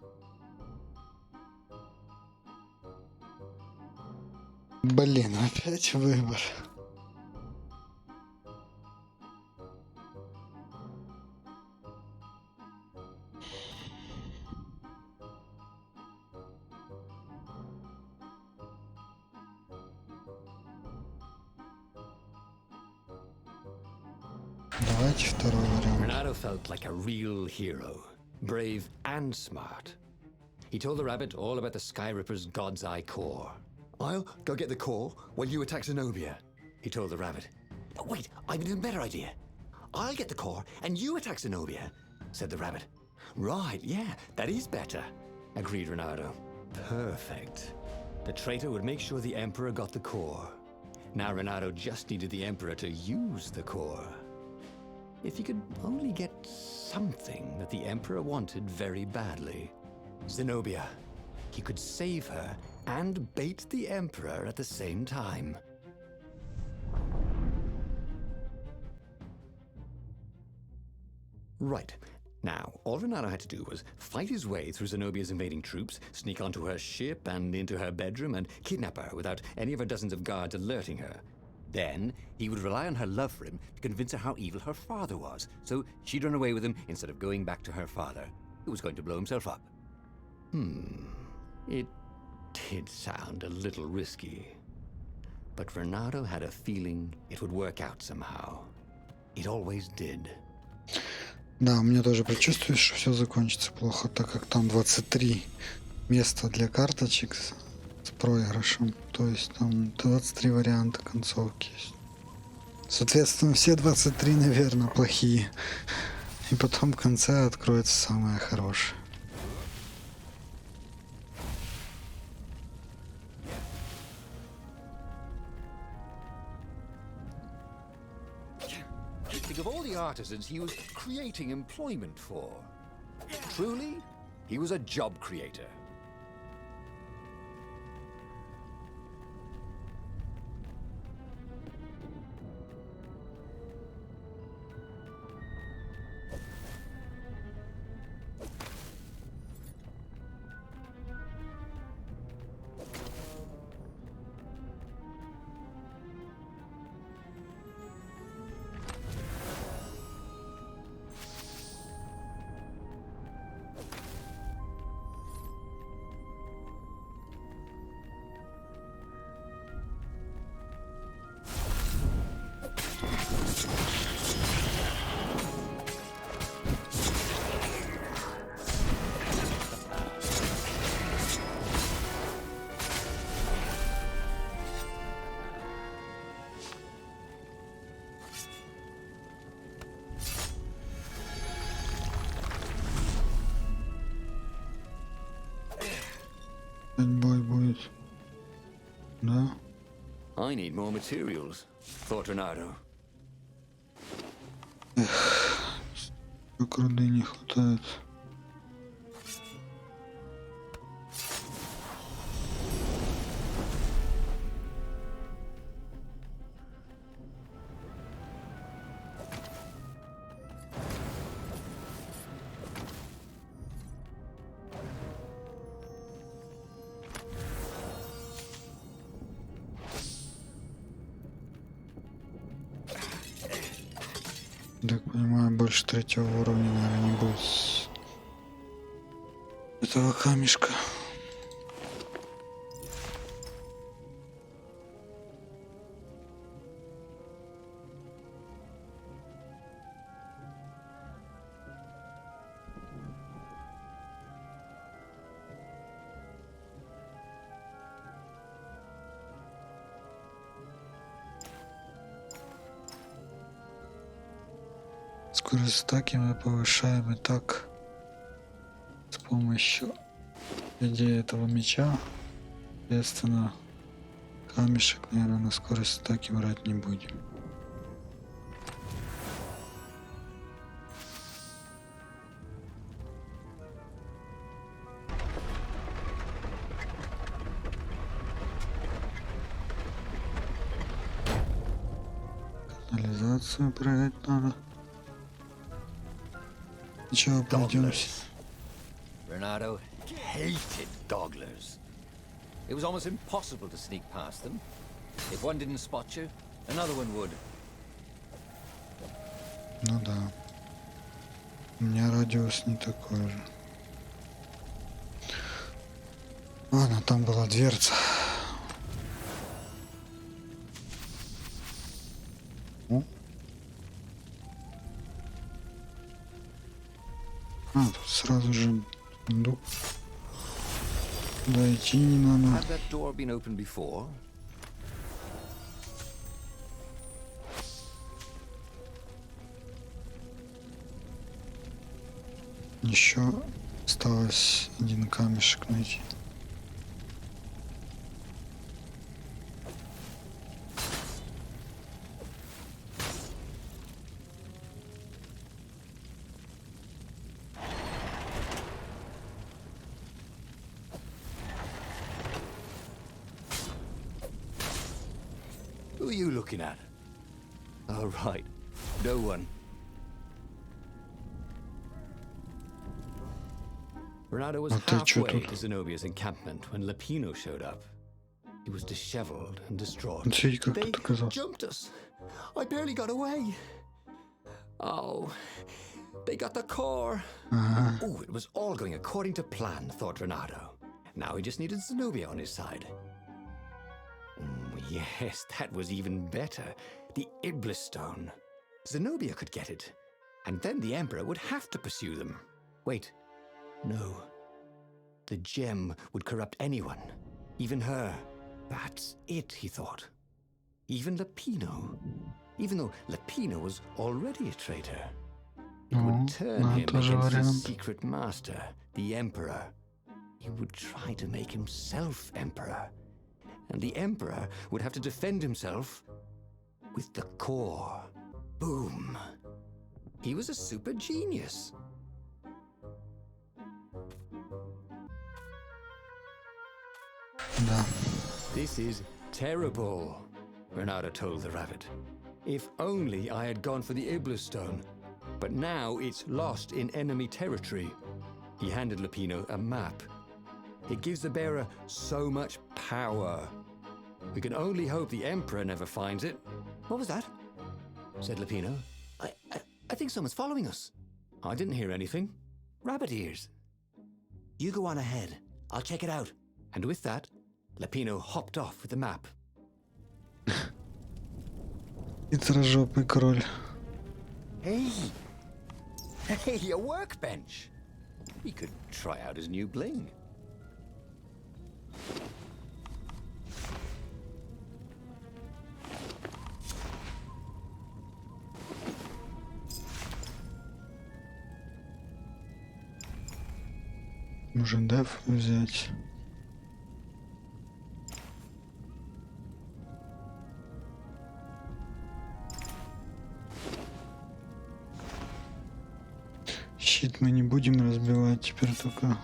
Блин, опять выбор. Давайте второй вариант. Renato felt like a real hero, brave and smart. He told the rabbit all about the Sky Ripper's God's Eye core. I'll go get the core while you attack Zenobia. He told the rabbit. But wait, I've an even better idea. I'll get the core and you attack Zenobia, Said the rabbit. Right, yeah, that is better. Agreed Renato. Perfect. The traitor would make sure the Emperor got the core. Now Renato just needed the Emperor to use the core. If he could only get something that the Emperor wanted very badly. Zenobia. He could save her and bait the Emperor at the same time. Right. Now, all Renato had to do was fight his way through Zenobia's invading troops, sneak onto her ship and into her bedroom, and kidnap her without any of her dozens of guards alerting her. Then he would rely on her love for him to convince her how evil her father was, so she'd run away with him instead of going back to her father, who was going to blow himself up. It did sound a little risky. But Renato had a feeling it would work out somehow. It always did. Да, у меня тоже предчувствие, что все закончится плохо, так как там 23 места для карточек с проигрышем. То есть там 23 варианта концовки есть. Соответственно, все 23, наверное, плохие. И потом в конце откроется самое хорошее. Think of all the artisans he was creating employment for. Truly, he was a job creator. Бой будет. Да? I need more materials, thought Renato. Как руды не хватает. Так понимаю, больше третьего уровня, наверное, не будет с этого камешка. Скорость атаки мы повышаем и так с помощью идеи этого меча. Соответственно, камешек, наверное, на скорость атаки брать не будем. Канализацию прыгать надо. Сначала пройдемся. Renato hated dogglers. It was almost impossible to sneak past them. If one didn't spot you, another one would. Ну да. У меня радиус не такой же. Ладно, там была дверца. О. А, тут сразу же сундук. Да, идти не надо. Had that door been opened before? Еще осталось один камешек найти. Who are you looking at? Oh, right. No one. Renato was А ты чё halfway тут? to Zenobia's encampment when Lapino showed up. He was disheveled and distraught. Смотри, как They тут оказался. jumped us. I barely got away. Oh, they got the core. Ага. Oh, it was all going according to plan, thought Renato. Now he just needed Zenobia on his side. Yes, that was even better. The Iblis Stone. Zenobia could get it. And then the Emperor would have to pursue them. Wait. No. The gem would corrupt anyone. Even her. That's it, he thought. Even Lapino. Even though Lapino was already a traitor. It Ну, would turn да, him тоже against his вариант. secret master, the Emperor. He would try to make himself Emperor. And the Emperor would have to defend himself with the core. Boom. He was a super genius. Да. This is terrible, Renato told the rabbit. If only I had gone for the Iblis Stone. But now it's lost in enemy territory. He handed Lapino a map. It gives the bearer so much power. We can only hope the Emperor never finds it. What was that? Said Lapino. I think someone's following us. I didn't hear anything. Rabbit ears. You go on ahead. I'll check it out. And with that, Lapino hopped off with the map. Хитрожопый кроль. Hey! Hey, a workbench! He could try out his new bling. Можно деф взять. Щит мы не будем разбивать, теперь только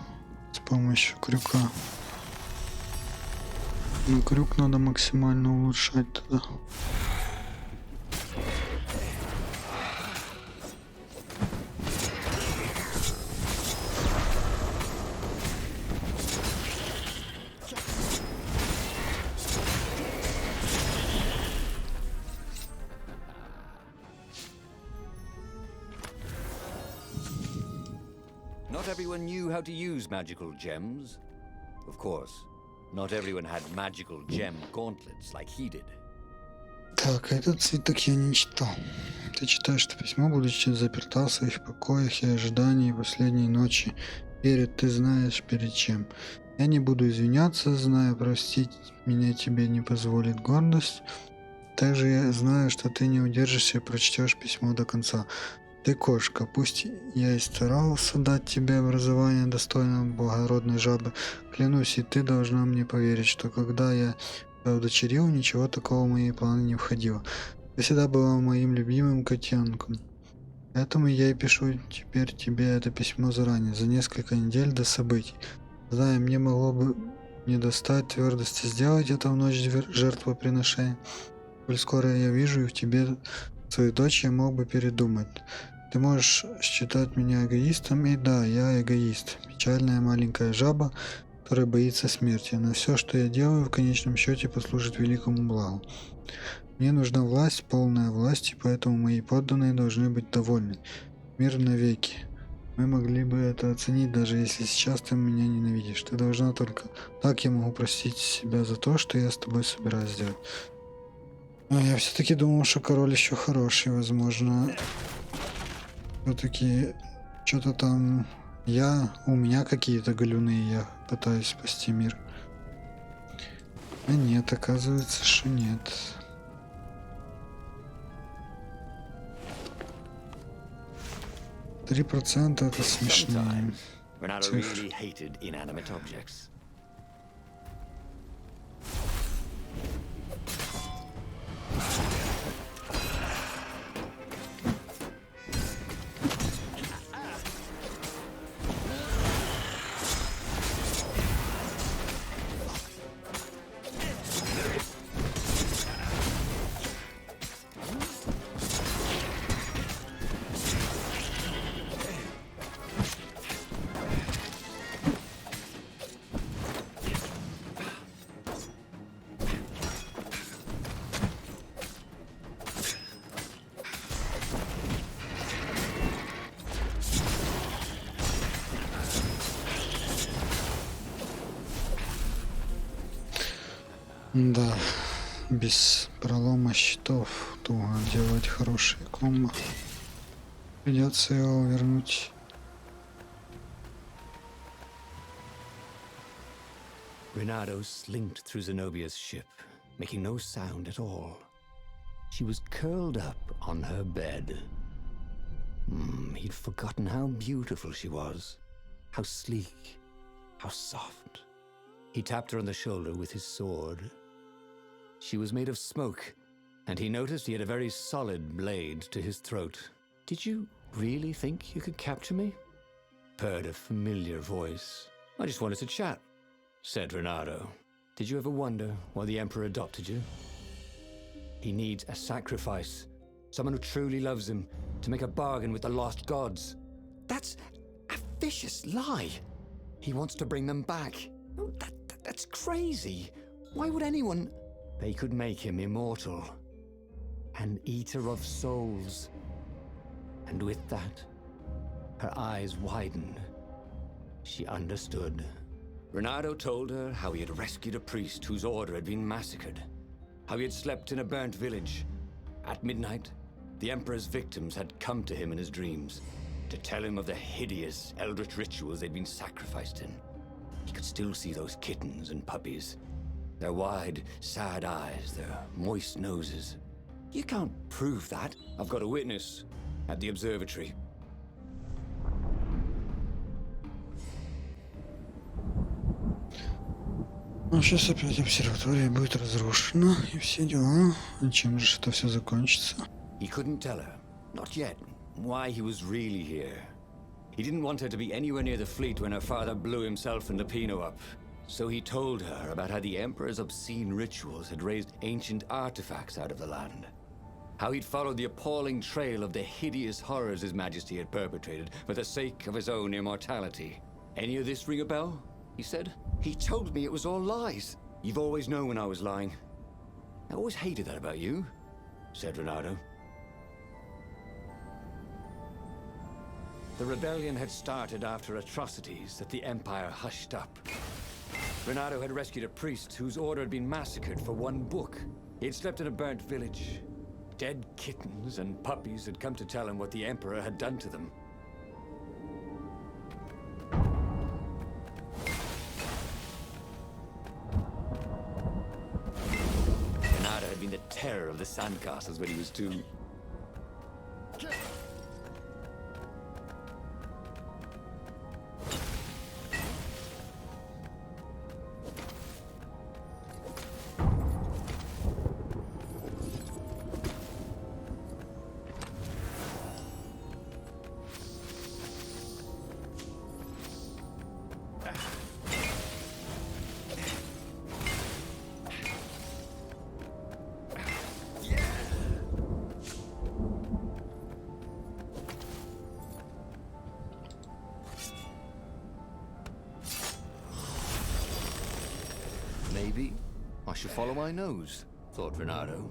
с помощью крюка. Но крюк надо максимально улучшать тогда. not everyone knew how to use magical gems. Of course, not everyone had magical gem gauntlets like he did. Так, этот свиток я не читал. Ты читаешь это письмо, будучи заперта в своих покоях и ожидании последней ночи. Перед, ты знаешь, перед чем. Я не буду извиняться, знаю, простить меня тебе не позволит гордость. Также я знаю, что ты не удержишься и прочтешь письмо до конца. Ты кошка, пусть я и старался дать тебе образование достойное благородной жабы. Клянусь, и ты должна мне поверить, что когда я удочерил, ничего такого в мои планы не входило. Ты всегда была моим любимым котенком. Поэтому я и пишу теперь тебе это письмо заранее, за несколько недель до событий. Знаю, мне могло бы не достать твердости сделать это в ночь жертвоприношения. Коль скоро я вижу в тебе свою дочь, я мог бы передумать. Ты можешь считать меня эгоистом, и да, я эгоист. Печальная маленькая жаба, которая боится смерти, но все, что я делаю, в конечном счете послужит великому благу. Мне нужна власть, полная власть, и поэтому мои подданные должны быть довольны. Мир навеки. Мы могли бы это оценить, даже если сейчас ты меня ненавидишь. Ты должна только... Так я могу простить себя за то, что я с тобой собираюсь сделать. Но я все-таки думал, что король еще хороший, возможно. Все-таки что-то там... У меня какие-то галюны, и я пытаюсь спасти мир. А нет, оказывается, что нет. %, это смешные Renato цифры. really hated inanimate objects. Да, без пролома щитов туго делать хорошие комбо. Придется его вернуть. Renato slinked through Zenobia's ship, making no sound at all. She was curled up on her bed. He'd forgotten how beautiful she was, how sleek, how soft. He tapped her on the shoulder with his sword. She was made of smoke, and he noticed he had a very solid blade to his throat. "Did you really think you could capture me?" Purred a familiar voice. "I just wanted to chat," said Renato. "Did you ever wonder why the Emperor adopted you? He needs a sacrifice, someone who truly loves him, to make a bargain with the lost gods." "That's a vicious lie. He wants to bring them back." That's crazy. Why would anyone... They could make him immortal. An eater of souls. And with that, her eyes widened. She understood. Renato told her how he had rescued a priest whose order had been massacred. How he had slept in a burnt village. At midnight, the Emperor's victims had come to him in his dreams to tell him of the hideous eldritch rituals they'd been sacrificed in. He could still see those kittens and puppies. Their wide, sad eyes, their moist noses. "You can't prove that. I've got a witness at the observatory." Ну, сейчас опять обсерватория будет разрушена, и все дела. А чем же это все закончится? He couldn't tell her, not yet, why he was really here. He didn't want her to be anywhere near the fleet when her father blew himself and Lupino up. So he told her about how the Emperor's obscene rituals had raised ancient artifacts out of the land. How he'd followed the appalling trail of the hideous horrors His Majesty had perpetrated for the sake of his own immortality. "Any of this ring a bell?" he said. "He told me it was all lies. You've always known when I was lying. I always hated that about you," said Renato. The rebellion had started after atrocities that the Empire hushed up. Renato had rescued a priest whose order had been massacred for one book. He had slept in a burnt village. Dead kittens and puppies had come to tell him what the Emperor had done to them. Renato had been the terror of the sandcastles when he was 2. Maybe I should follow my nose, thought Renato.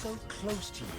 So close to you.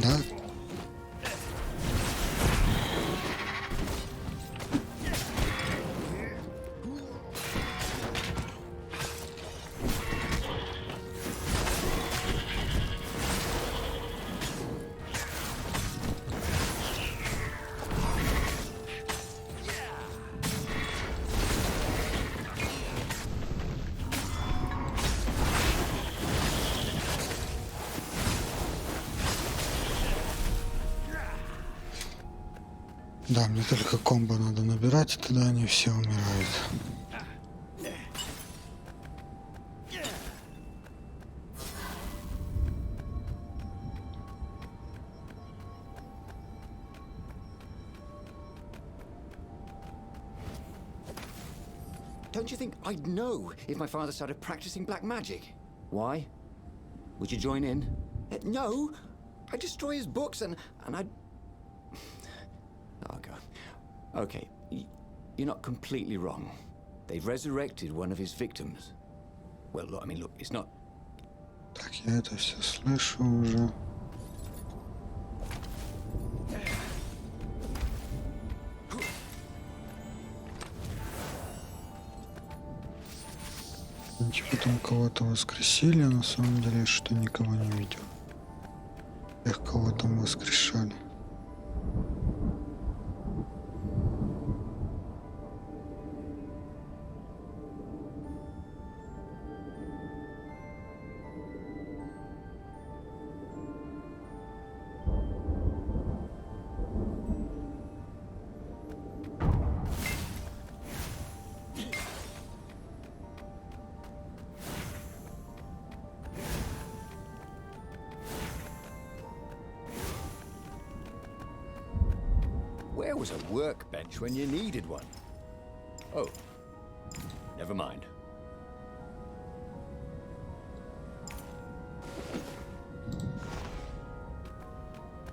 Да? Да, мне только комбо надо набирать, и тогда они все умирают. Don't you think I'd know if my father started practicing black magic? Why? Would you join in? No! I'd destroy his books and I'd... I'll go. Okay, you're not completely wrong. They've resurrected one of his victims. Well, look, I mean, look, it's not... Так, я это все слышу уже. Типа там кого-то воскресили, а на самом деле что никого не видел. Их кого там воскрешали. There was a workbench when you needed one. Oh, never mind.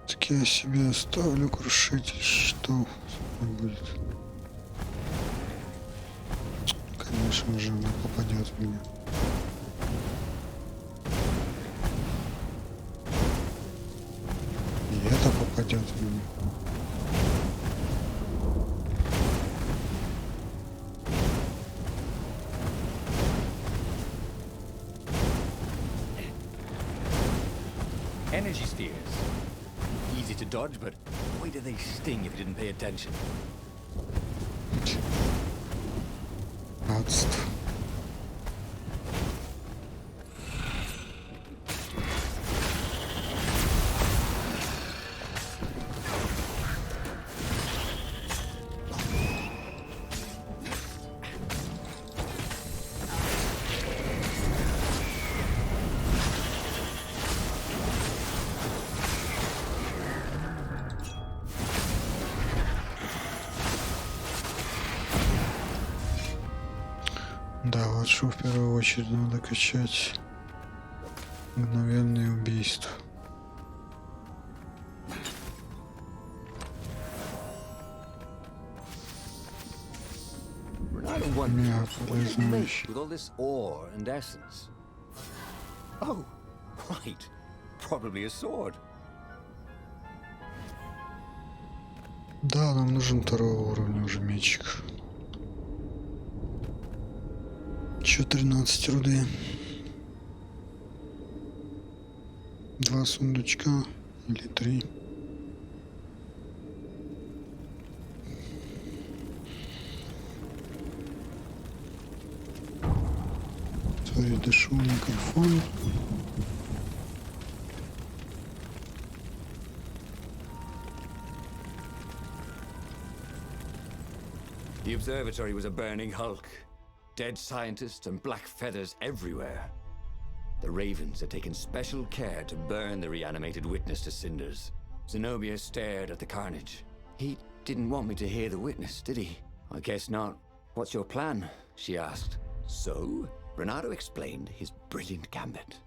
Так я себе оставлю крушитель щитов. Будет. Конечно же, он попадет в меня. И это попадет в меня. Energy spheres. Easy to dodge, but boy do they sting if you didn't pay attention. Адство. Да, вот что в первую очередь надо качать. Мгновенные убийства. Renato wondered Yeah, what did there's it no make issue. with all this ore and essence. Oh, right. Probably a sword. Да, нам нужен второго уровня уже мечик. Еще 13 руды. 2 сундучка или 3. Смотри, дышу микрофон. The observatory was a burning hulk. Dead scientists and black feathers everywhere. The Ravens had taken special care to burn the reanimated witness to cinders. Zenobia stared at the carnage. He didn't want me to hear the witness, did he? I guess not. What's your plan? She asked. So, Renato explained his brilliant gambit.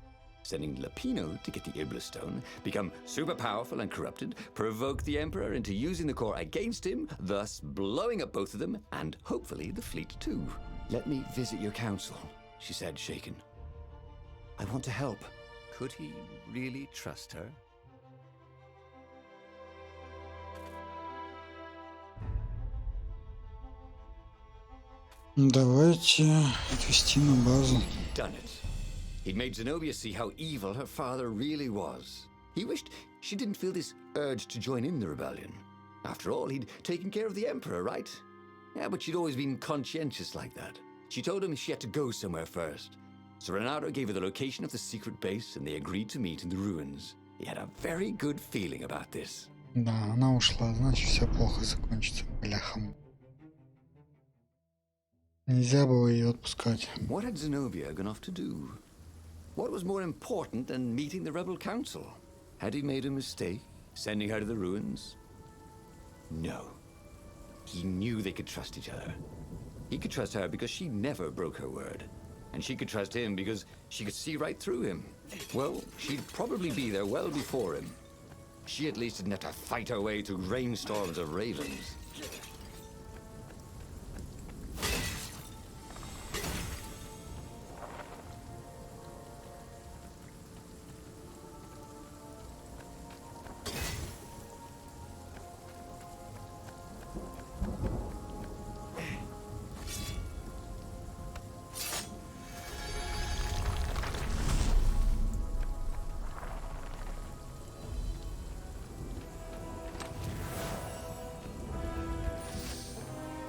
Sending Lapino to get the Iblis stone, become super powerful and corrupted, provoke the Emperor into using the core against him, thus blowing up both of them, and hopefully the fleet too. Let me visit your council, she said, shaken. I want to help. Could he really trust her? Давайте отвести на базу. Done it. He'd made Zenobia see how evil her father really was. He wished she didn't feel this urge to join in the rebellion. After all, he'd taken care of the Emperor, right? Yeah, but she'd always been conscientious like that. She told him she had to go somewhere first. So Renato gave her the location of the secret base, and they agreed to meet in the ruins. He had a very good feeling about this. Да, она ушла, значит все плохо закончится, бляхам. Нельзя было ее отпускать. What had Zenobia gone off to do? What was more important than meeting the rebel council? Had he made a mistake, sending her to the ruins? No. He knew they could trust each other. He could trust her because she never broke her word. And she could trust him because she could see right through him. Well, she'd probably be there well before him. She at least didn't have to fight her way through rainstorms of ravens.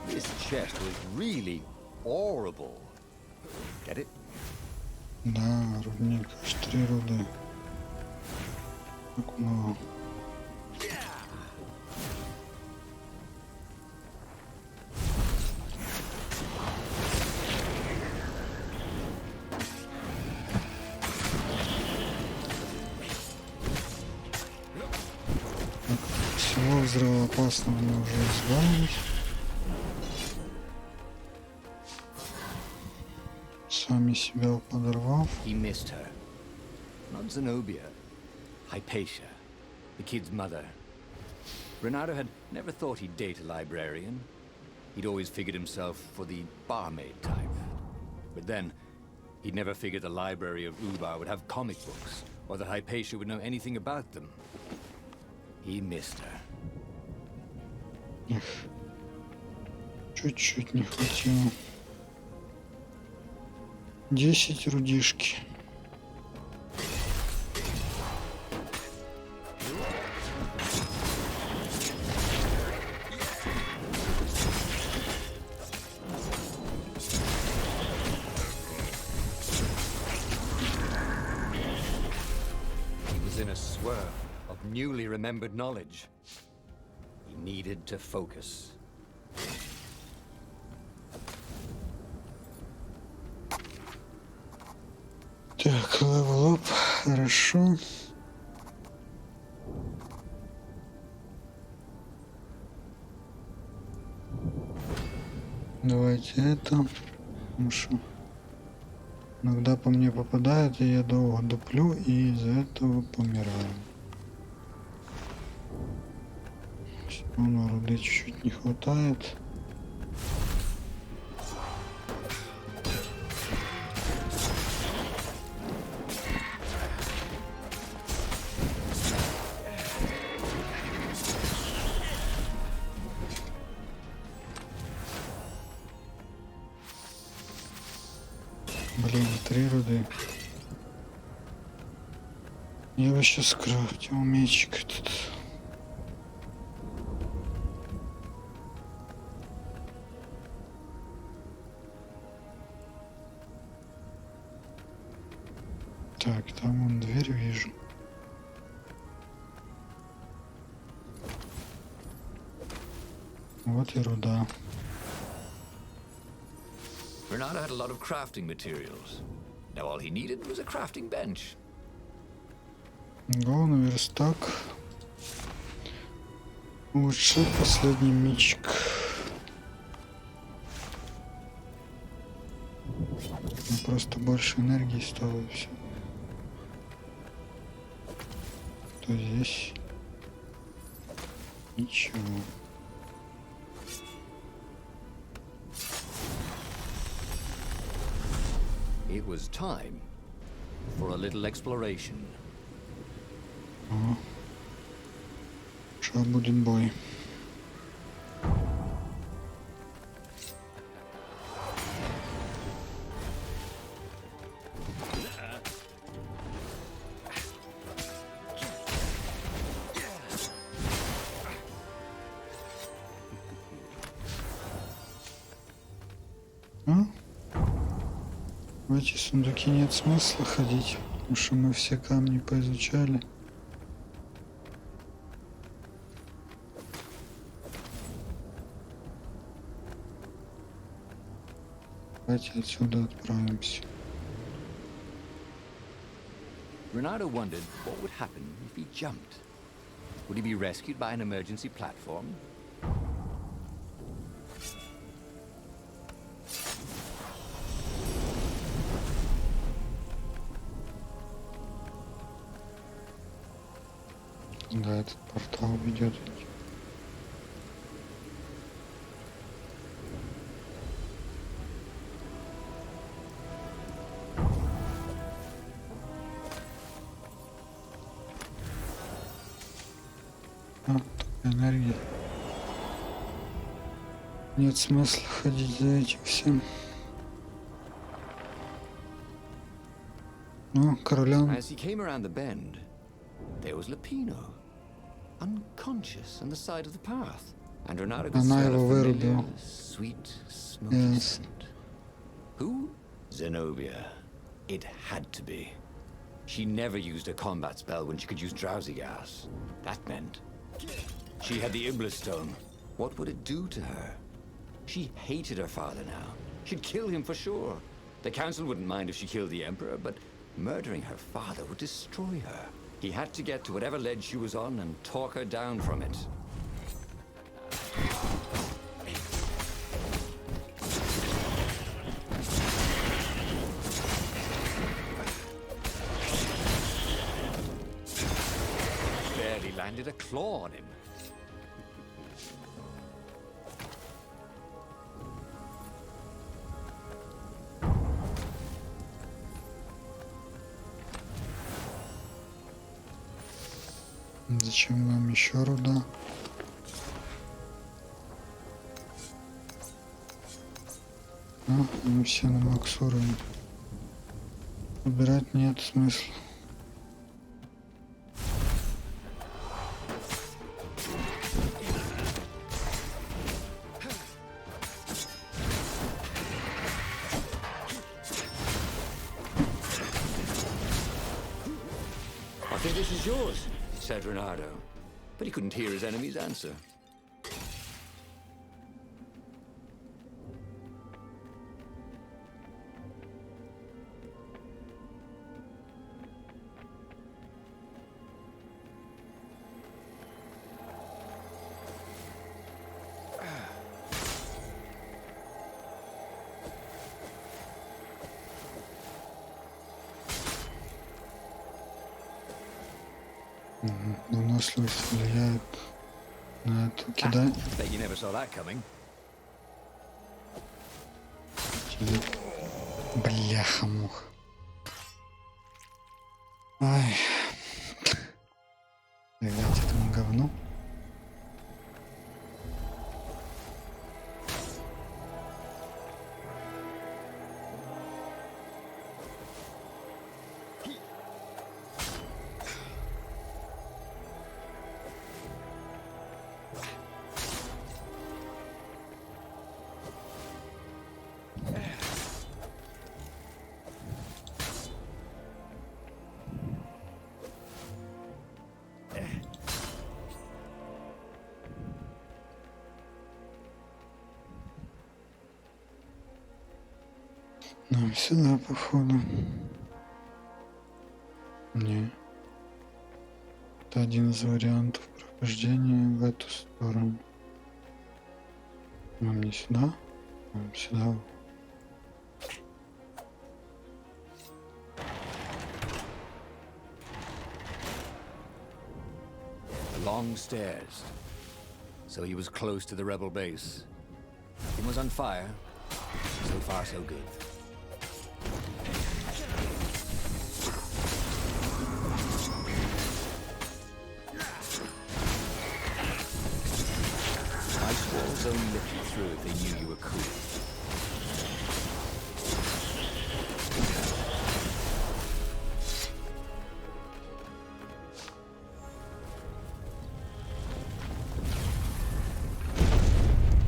This chest was really horrible. Get it? Да, рудник, аж 3 руды. Как много. Всего взрывоопасного мы уже избавились. Сами себя подорвав. He missed her. Not Zenobia. Hypatia, the kid's mother. Renato had never thought he'd date a librarian. He'd always figured himself for the barmaid type. But then, he'd never figured the library of Ubar would have comic books, or that Hypatia would know anything about them. He missed her. Чуть-чуть не хватило. 10 рудишки. In a swirl of newly remembered knowledge. He needed to focus. Так, левел ап, хорошо. Давайте это. Ну что? Иногда по мне попадает, и я долго дуплю, и из-за этого помираю. Руды чуть-чуть не хватает. Блин, 3 руды. Я бы сейчас скрафтил мечик этот. Так, там вон дверь вижу. Вот и руда. Renato had a lot of crafting materials. Now all he needed was a crafting bench. Главный верстак. Лучше последний мечик. Просто больше энергии стало и все. То здесь ничего. It was time for a little exploration. Сейчас будет бой. В эти сундуки нет смысла ходить, потому что мы все камни поизучали. Давайте отсюда отправимся. Renato wondered what would happen if he jumped. Would he be rescued by an emergency platform? Да, этот портал ведет. Такая энергия. Нет смысла ходить за этим всем. Ну, короля. As he came around the bend, there was Lupino, unconscious on the side of the path. And Renato could Она smell его a familiar, вырубила. sweet, smoky Yes. scent. Who? Zenobia. It had to be. She never used a combat spell when she could use drowsy gas. That meant she had the Iblis stone. What would it do to her? She hated her father now. She'd kill him for sure. The council wouldn't mind if she killed the Emperor, but murdering her father would destroy her. He had to get to whatever ledge she was on and talk her down from it. landed a claw on him. Зачем нам еще руда? Мы все на макс уровне. Убирать нет смысла. I think this is yours, said Reynardo, but he couldn't hear his enemy's answer. Выносливость влияет на эту кидать. Bet you never saw that coming. Бляха-муха. Ай. Играть этому говну. Нам сюда, походу. Не. Это один из вариантов прохождения в эту сторону. Нам не сюда, нам сюда. Long stairs. So he was close to the rebel base. He was on fire. So far, so good. Ice walls only let you through if they knew you were cool.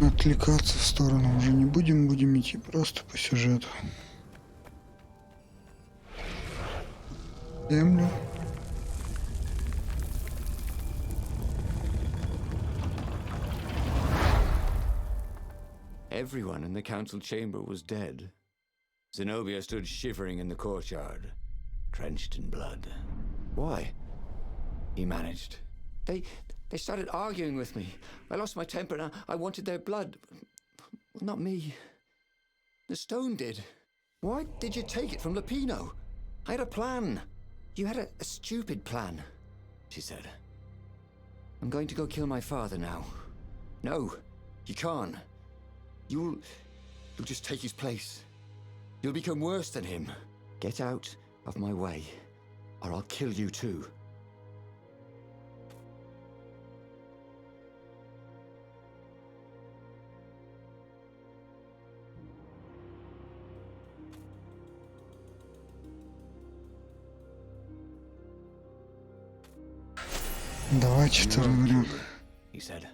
Отвлекаться в сторону уже не будем, будем идти просто по сюжету. Землю. Everyone in the council chamber was dead. Zenobia stood shivering in the courtyard, drenched in blood. Why? He managed. They started arguing with me. I lost my temper and I wanted their blood. Well, not me. The stone did. Why did you take it from Lupino? I had a plan. You had a stupid plan, she said. I'm going to go kill my father now. No, you can't. You'll just take his place. You'll become worse than him. Get out of my way, or I'll kill you too. Давайте второй вариант. He said.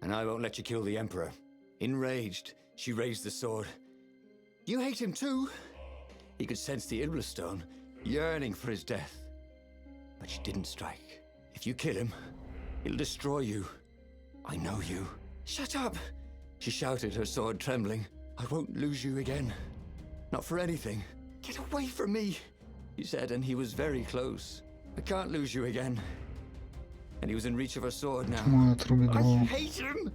And I won't let you kill the Emperor. Enraged, she raised the sword. You hate him too? He could sense the Iblis stone, yearning for his death. But she didn't strike. If you kill him, he'll destroy you. I know you. Shut up! She shouted, her sword trembling. I won't lose you again. Not for anything. Get away from me, he said, and he was very close. I can't lose you again. And he was in reach of her sword now. I hate him!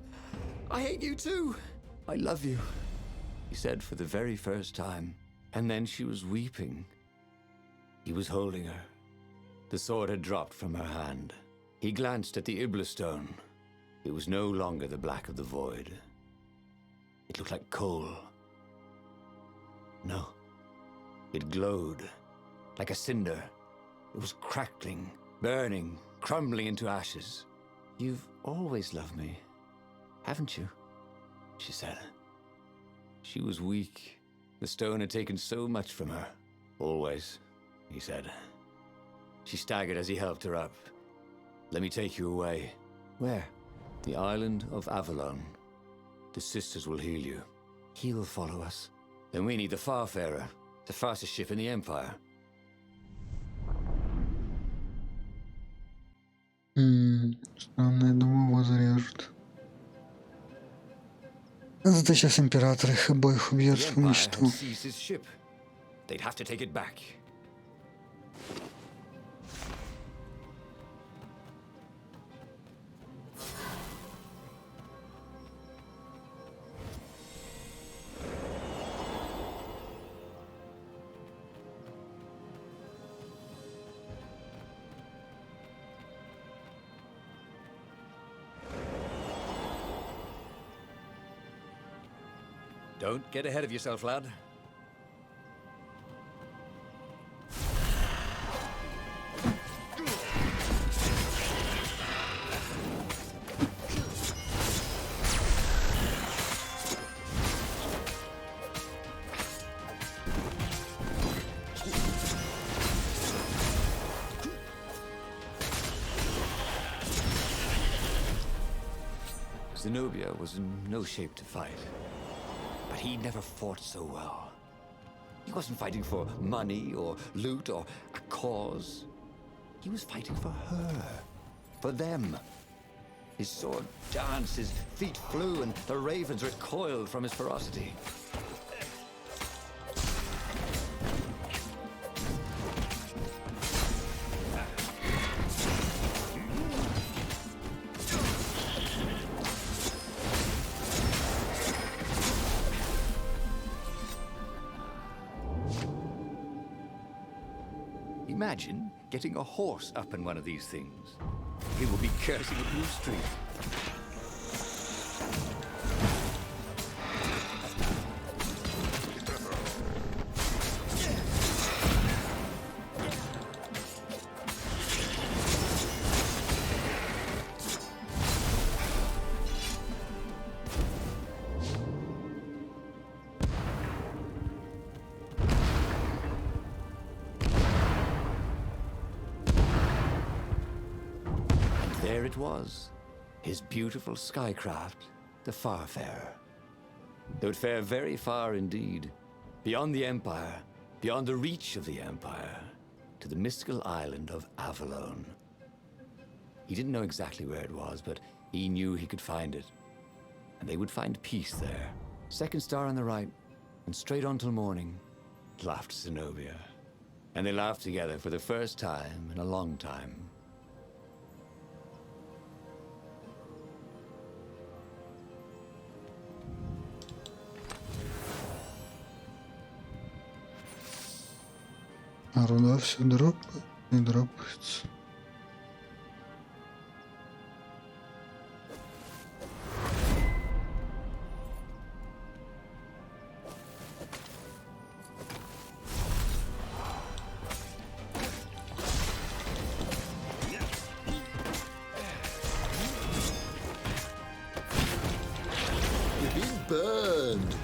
I hate you too! I love you, he said for the very first time. And then she was weeping. He was holding her. The sword had dropped from her hand. He glanced at the Ibla stone. It was no longer the black of the void. It looked like coal. No. It glowed, like a cinder. It was crackling, burning, crumbling into ashes. "You've always loved me, haven't you?" she said. She was weak. The stone had taken so much from her. "Always," he said. She staggered as he helped her up. "Let me take you away." "Where?" "The island of Avalon. The sisters will heal you." "He'll follow us." "Then we need the Farfarer, the fastest ship in the Empire." Странно, я думаю, его зарежут. Зато сейчас император их обоих убьет The в Empire ничто. had seized his ship. They'd have to take it back. Don't get ahead of yourself, lad. Zenobia was in no shape to fight. But he never fought so well. He wasn't fighting for money or loot or a cause. He was fighting for her. For them. His sword danced, his feet flew, and the ravens recoiled from his ferocity. Imagine getting a horse up in one of these things. He will be cursing a blue streak. There it was, his beautiful skycraft, the Farfarer. They would fare very far indeed, beyond the Empire, beyond the reach of the Empire, to the mystical island of Avalon. He didn't know exactly where it was, but he knew he could find it. And they would find peace there. Second star on the right, and straight on till morning, laughed Zenobia. And they laughed together for the first time in a long time. А руда все дропает и дропается. You're being burned.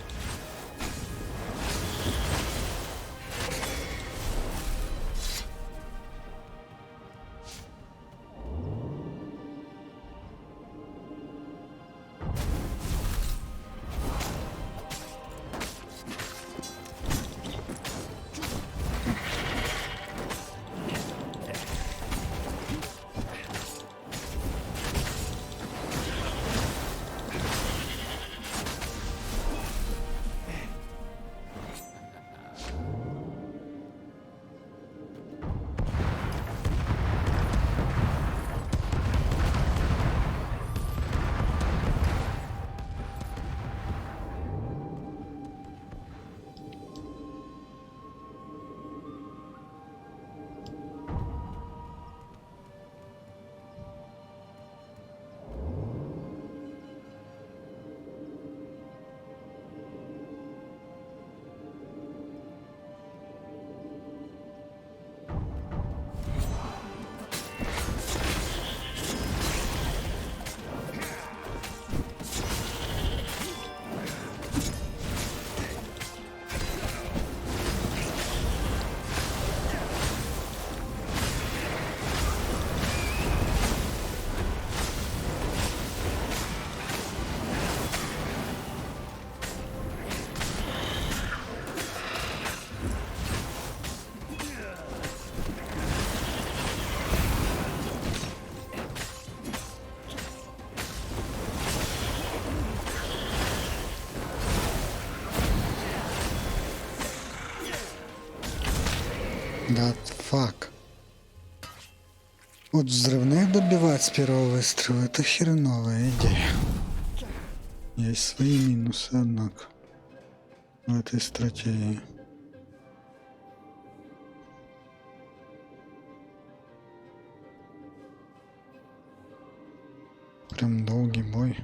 Да, фак. Вот взрывных добивать с первого выстрела — это хреновая идея. Есть свои минусы, однако, в этой стратегии. Прям долгий бой.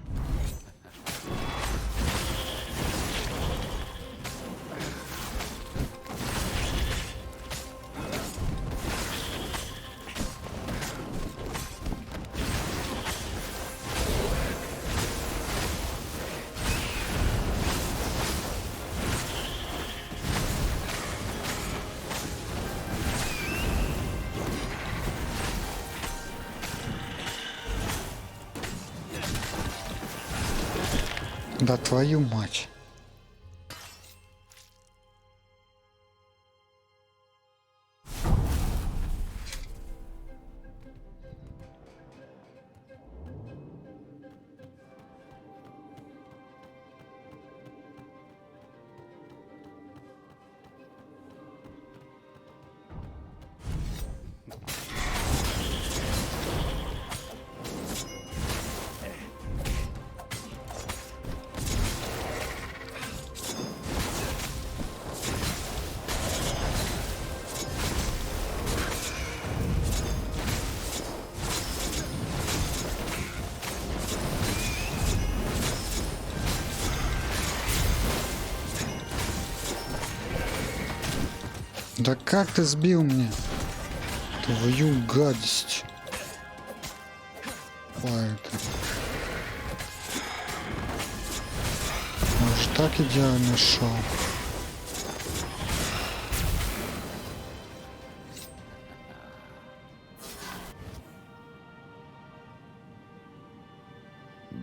Да твою мать. Да как ты сбил меня? Твою гадость. Ой, это... Он же так идеально шел.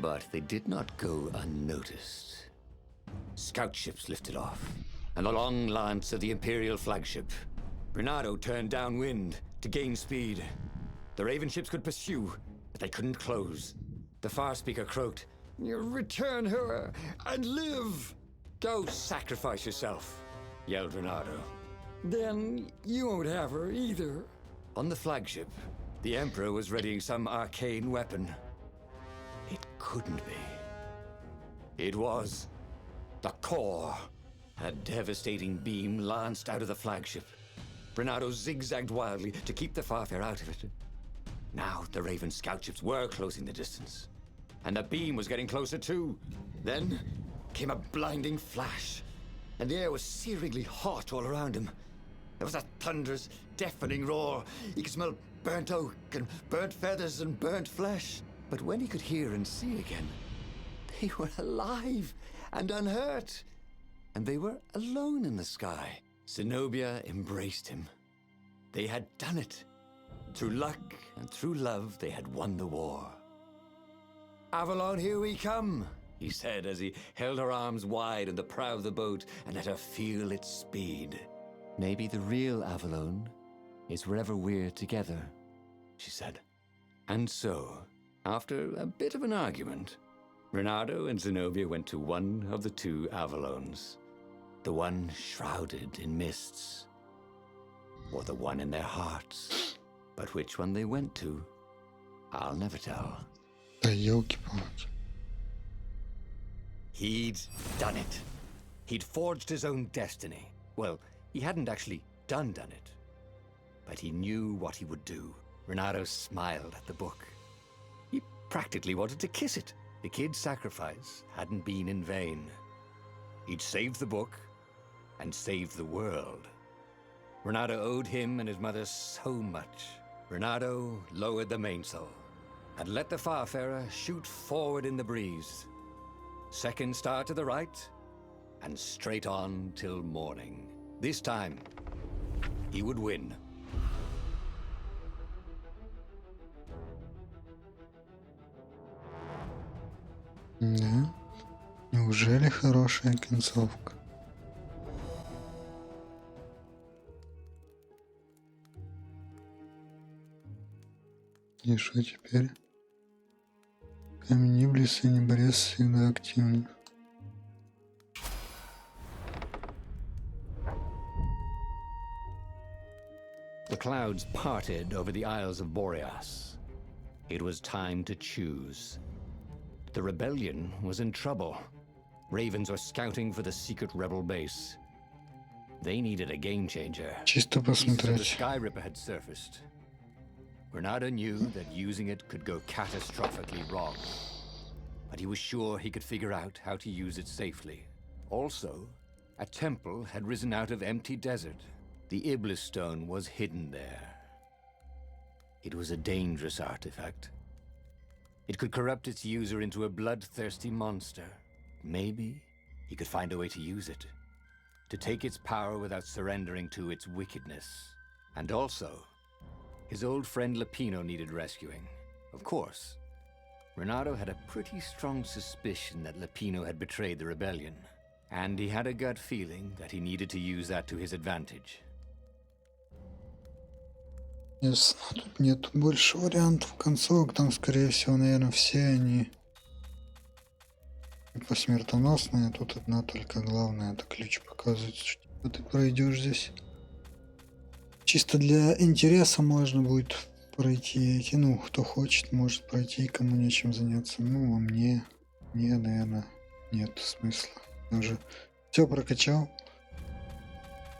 But they did not go unnoticed. Scout ships lifted off, and the long lance of the Imperial flagship. Bernardo turned downwind to gain speed. The Raven ships could pursue, but they couldn't close. The far speaker croaked, "Return her and live!" "Go sacrifice yourself," yelled Bernardo. Then you won't have her either. On the flagship, the Emperor was readying some arcane weapon. It couldn't be. It was the core. A devastating beam lanced out of the flagship. Bernardo zigzagged wildly to keep the Farfair out of it. Now the Raven scout ships were closing the distance, and the beam was getting closer too. Then came a blinding flash, and the air was searingly hot all around him. There was a thunderous, deafening roar. He could smell burnt oak and burnt feathers and burnt flesh. But when he could hear and see again, they were alive and unhurt. And they were alone in the sky. Zenobia embraced him. They had done it. Through luck and through love, they had won the war. "Avalon, here we come," he said as he held her arms wide in the prow of the boat and let her feel its speed. "Maybe the real Avalon is wherever we're together," she said. And so, after a bit of an argument, Bernardo and Zenobia went to one of the two Avalons. The one shrouded in mists, or the one in their hearts. But which one they went to, I'll never tell. Да елки-палки. He'd done it. He'd forged his own destiny. Well, he hadn't actually done it, but he knew what he would do. Bernardo smiled at the book. He practically wanted to kiss it. The kid's sacrifice hadn't been in vain. He'd saved the book and saved the world. Bernardo owed him and his mother so much. Bernardo lowered the mainsail and let the Farfarer shoot forward in the breeze. Second star to the right, and straight on till morning. This time, he would win. Да? Неужели хорошая концовка? И что теперь? Камень Иблис и Неборез всегда активны. The clouds parted over the Isles of Boreas. It was time to choose. The rebellion was in trouble. Ravens were scouting for the secret rebel base. They needed a game changer. Чисто Pieces of the посмотреть. Sky Ripper had surfaced. Renato knew that using it could go catastrophically wrong, but he was sure he could figure out how to use it safely. Also, a temple had risen out of empty desert. The Iblis stone was hidden there. It was a dangerous artifact. It could corrupt its user into a bloodthirsty monster. Maybe he could find a way to use it, to take its power without surrendering to its wickedness. And also, his old friend Lapino needed rescuing. Of course, Renato had a pretty strong suspicion that Lapino had betrayed the rebellion, and he had a gut feeling that he needed to use that to his advantage. Ясно. Тут нет больше вариантов концовок. Там, скорее всего, наверное, все они типа смертоносные. А тут одна только главная. Это ключ показывает, что типа, ты пройдешь здесь. Чисто для интереса можно будет пройти эти. Ну, кто хочет, может пройти, кому нечем заняться. Ну, а мне, наверное, нет смысла. Я уже все прокачал.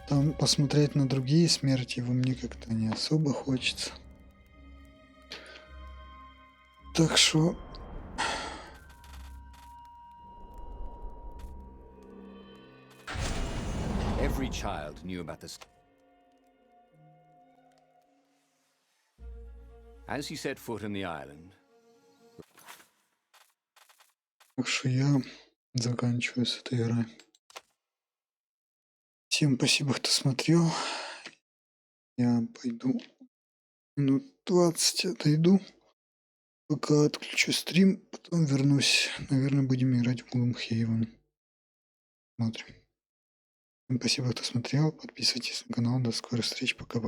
Там посмотреть на другие смерти его мне как-то не особо хочется. Так что... Every child knew about this. As he set foot on the island, Так что я заканчиваю с этой игрой. Всем спасибо, кто смотрел. Я пойду минут 20 отойду, пока отключу стрим, потом вернусь. Наверное, будем играть в Gloomhaven. Смотрим. Всем спасибо, кто смотрел. Подписывайтесь на канал. До скорых встреч. Пока-пока.